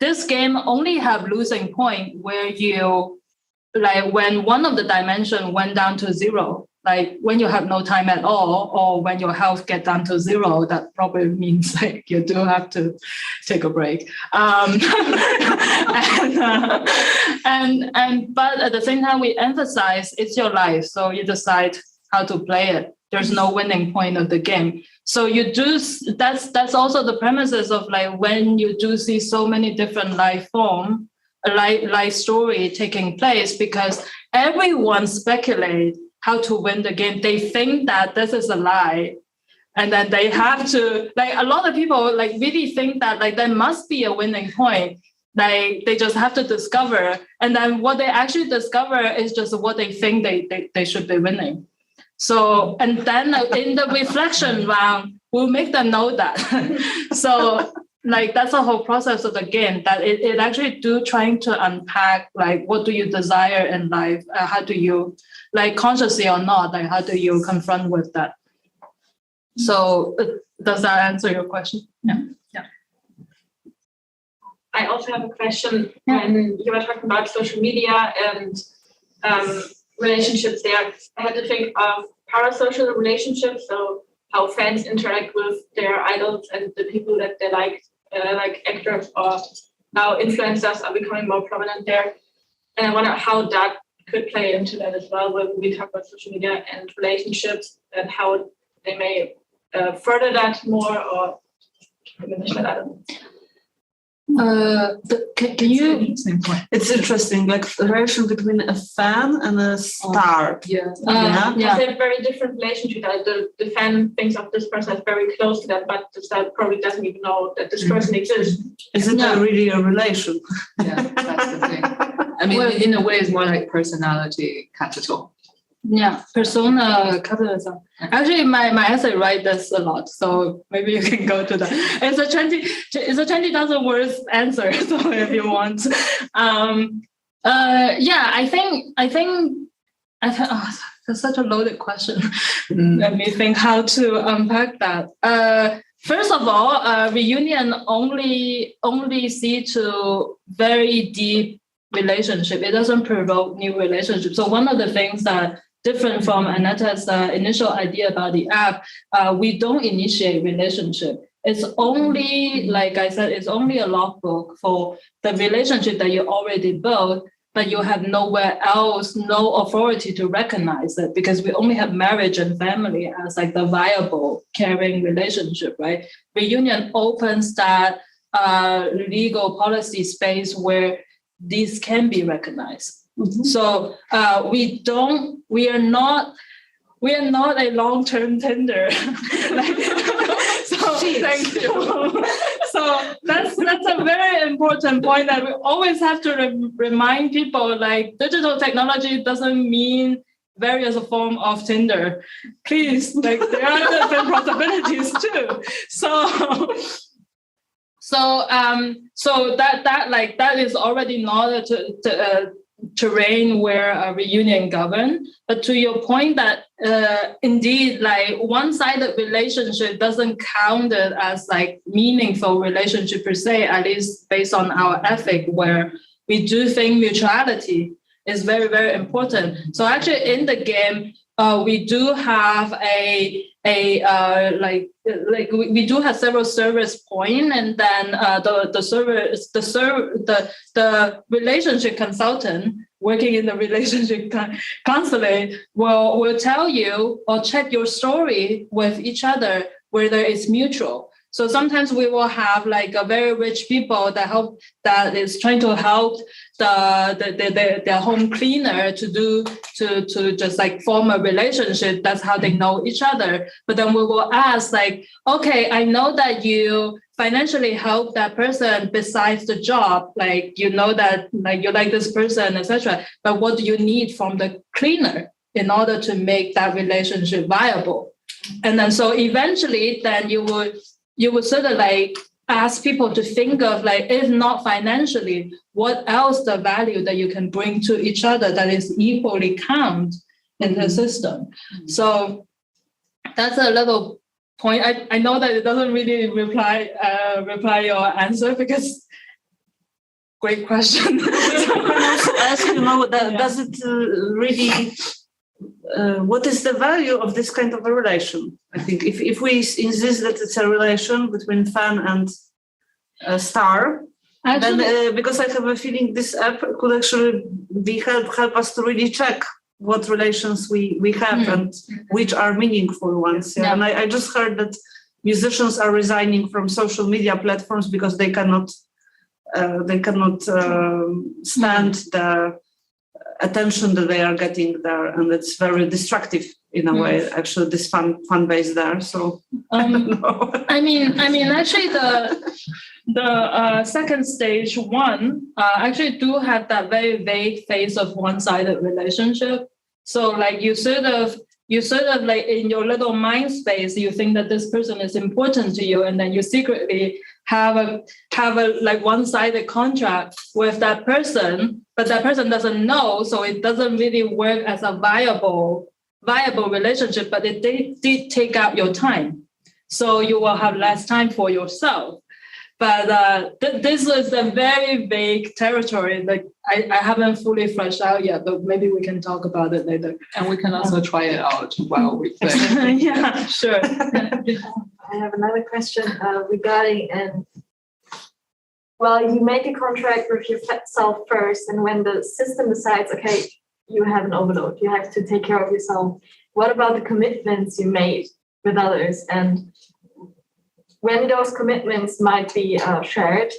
this game only have losing point where you like when one of the dimension went down to zero, like when you have no time at all, or when your health get down to zero, that probably means like you do have to take a break. But at the same time, we emphasize it's your life, so you decide how to play it. There's no winning point of the game. So you do. That's also the premises of like when you do see so many different life form, life story taking place, because everyone speculates how to win the game. They think that this is a lie, and then they have to, like, a lot of people like really think that like there must be a winning point. Like they just have to discover, and then what they actually discover is just what they think they should be winning. So, and then in the reflection round, we'll make them know that. So like that's the whole process of the game, that it actually do trying to unpack like what do you desire in life, how do you, like consciously or not, like how do you confront with that. So does that answer your question? Yeah. I also have a question. When you were talking about social media and relationships there, I had to think of parasocial relationships, so how fans interact with their idols and the people that they like actors, or how influencers are becoming more prominent there. And I wonder how that could play into that as well when we talk about social media and relationships, and how they may further that more or diminish that. I don't know. Can you? It's interesting, like the relation between a fan and a star. It's a very different relationship. The fan thinks of this person as very close to them, but the star probably doesn't even know that this person exists. Is it really a relation? Yeah, that's the thing. I mean, in a way, it's more like personality capital. Yeah, persona capitalism. Actually, my essay write this a lot, so maybe you can go to that. It's a 20,000 words answer, so if you want. I think that's such a loaded question. Let me think how to unpack that. First of all, reunion only see to very deep relationship. It doesn't provoke new relationships. So one of the things that different from Aneta's initial idea about the app, we don't initiate relationship. It's only, like I said, it's only a logbook for the relationship that you already built, but you have nowhere else, no authority to recognize it, because we only have marriage and family as like the viable, caring relationship, right? Reunion opens that legal policy space where these can be recognized. Mm-hmm. So we are not a long-term Tinder. Thank you. So that's a very important point that we always have to remind people, like digital technology doesn't mean various form of Tinder. Please, like there are different possibilities too. So that is already not a terrain where a reunion govern. But to your point that indeed, like one-sided relationship doesn't count it as like meaningful relationship per se, at least based on our ethic, where we do think mutuality is very, very important. So actually in the game, we do have we do have several service point, and then the relationship consultant working in the relationship counseling will tell you or check your story with each other whether it's mutual. So sometimes we will have like a very rich people that is trying to help their home cleaner to just like form a relationship. That's how they know each other. But then we will ask like, okay, I know that you financially help that person besides the job, like you know that like you like this person, etc. But what do you need from the cleaner in order to make that relationship viable? And then so eventually, then you would sort of like ask people to think of like, if not financially, what else the value that you can bring to each other that is equally count in the system. Mm-hmm. So that's a little point. I know that it doesn't really reply your answer, because great question. Also ask, does it really, what is the value of this kind of a relation? I think if we insist that it's a relation between fan and star, then because I have a feeling this app could actually help us to really check what relations we have and which are meaningful ones. Yeah? And I just heard that musicians are resigning from social media platforms because they cannot stand the attention that they are getting there, and it's very destructive in a way. Actually, this fan base there. So I don't know. I mean, actually, the second stage one actually do have that very vague phase of one-sided relationship. So like you sort of like in your little mind space, you think that this person is important to you, and then you secretly have a like one-sided contract with that person, but that person doesn't know, so it doesn't really work as a viable relationship. But it did take out your time, so you will have less time for yourself. But this is a very vague territory. Like I haven't fully fleshed out yet, but maybe we can talk about it later. And we can also try it out while we play. Yeah, sure. I have another question regarding, you make a contract with yourself first, and when the system decides, okay, you have an overload, you have to take care of yourself. What about the commitments you made with others? And when those commitments might be shared,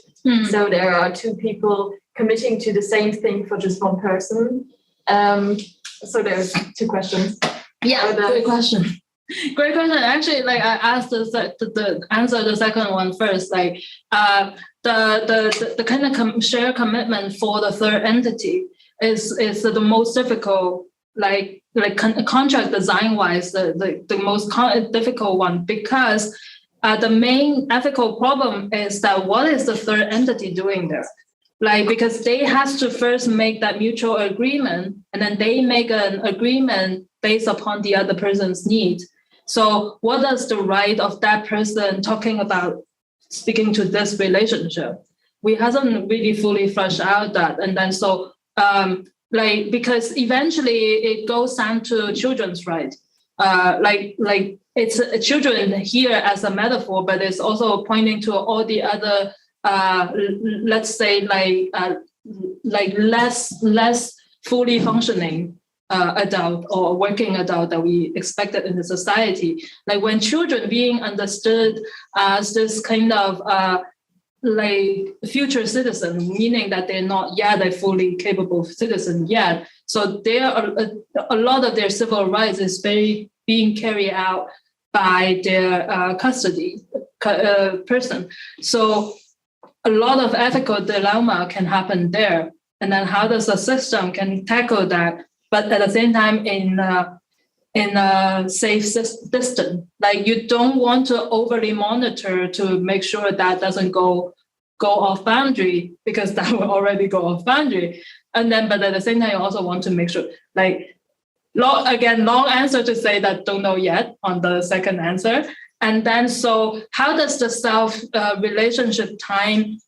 so there are two people committing to the same thing for just one person. So there's two questions. Yeah, great question. Great question. Actually, like I asked the answer the second one first. Like the kind of shared commitment for the third entity is the most difficult. Like contract design wise, the most difficult one, because the main ethical problem is that what is the third entity doing there? Like, because they has to first make that mutual agreement, and then they make an agreement based upon the other person's need. So what is the right of that person talking about speaking to this relationship? We hasn't really fully fleshed out that. And then so because eventually it goes down to children's right. Like it's children here as a metaphor, but it's also pointing to all the other, let's say like less fully functioning adult or working adult that we expected in the society. Like when children being understood as this kind of like future citizen, meaning that they're not yet a fully capable citizen yet. So there are a lot of their civil rights is being carried out by their custody person. So a lot of ethical dilemma can happen there. And then how does the system can tackle that, but at the same time in a safe distance? Like you don't want to overly monitor to make sure that doesn't go off boundary, because that will already go off boundary. And then, but at the same time, you also want to make sure, like, long answer to say that don't know yet on the second answer. And then, so how does the self relationship time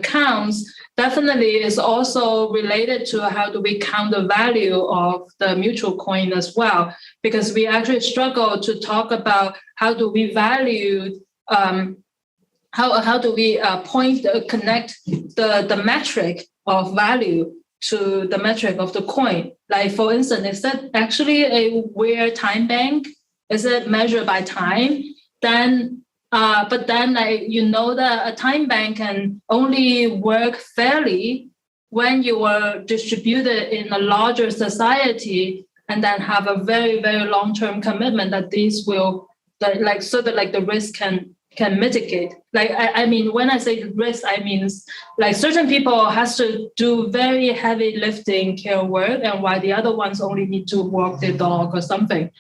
counts? Definitely is also related to how do we count the value of the mutual coin as well, because we actually struggle to talk about how do we value, how do we connect the metric of value to the metric of the coin. Like, for instance, is that actually a weird time bank? Is it measured by time? Then, but then, like, you know that a time bank can only work fairly when you are distributed in a larger society and then have a very, very long-term commitment that these will, like, so that like the risk can mitigate. Like, I mean, when I say risk, I mean, like, certain people has to do very heavy lifting care work, and while the other ones only need to walk their dog or something.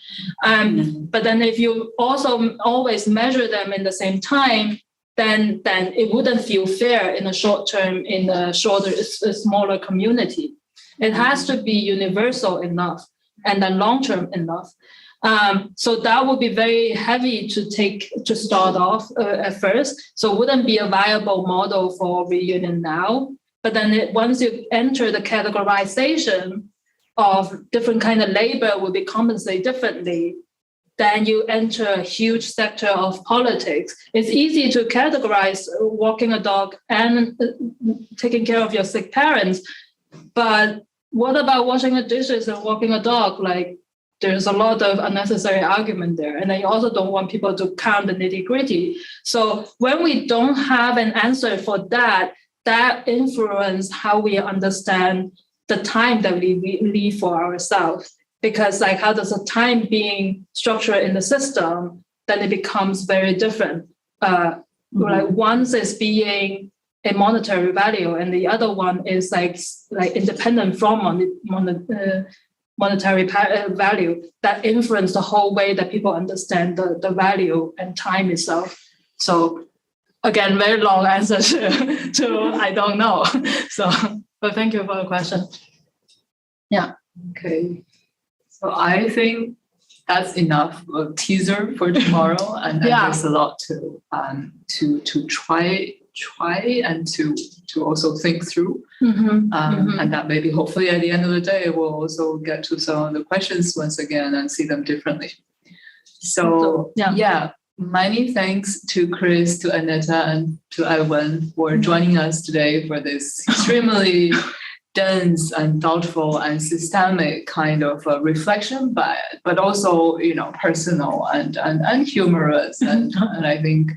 But then if you also always measure them in the same time, then it wouldn't feel fair in the short term, in a smaller community. It has to be universal enough and then long-term enough. So that would be very heavy to start off at first. So it wouldn't be a viable model for reunion now. But then once you enter the categorization of different kind of labor will be compensated differently, then you enter a huge sector of politics. It's easy to categorize walking a dog and taking care of your sick parents, but what about washing the dishes and walking a dog? Like, there's a lot of unnecessary argument there. And then you also don't want people to count the nitty-gritty. So when we don't have an answer for that, that influences how we understand the time that we leave for ourselves. Because like, how does the time being structured in the system, then it becomes very different. Like one is being a monetary value, and the other one is like independent from monetary value that influence the whole way that people understand the value and time itself. So again, very long answer to I don't know. So, but thank you for the question. Yeah. Okay. So I think that's enough of teaser for tomorrow, and there's a lot to try and to also think through, and that maybe hopefully at the end of the day we'll also get to some of the questions once again and see them differently. So many thanks to Kris, to Aneta, and to Aiwen for joining us today for this extremely dense and thoughtful and systemic kind of reflection, but also personal and humorous, and I think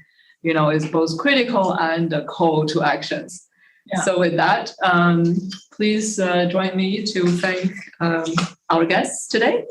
is both critical and a call to actions. Yeah. So with that, please join me to thank our guests today.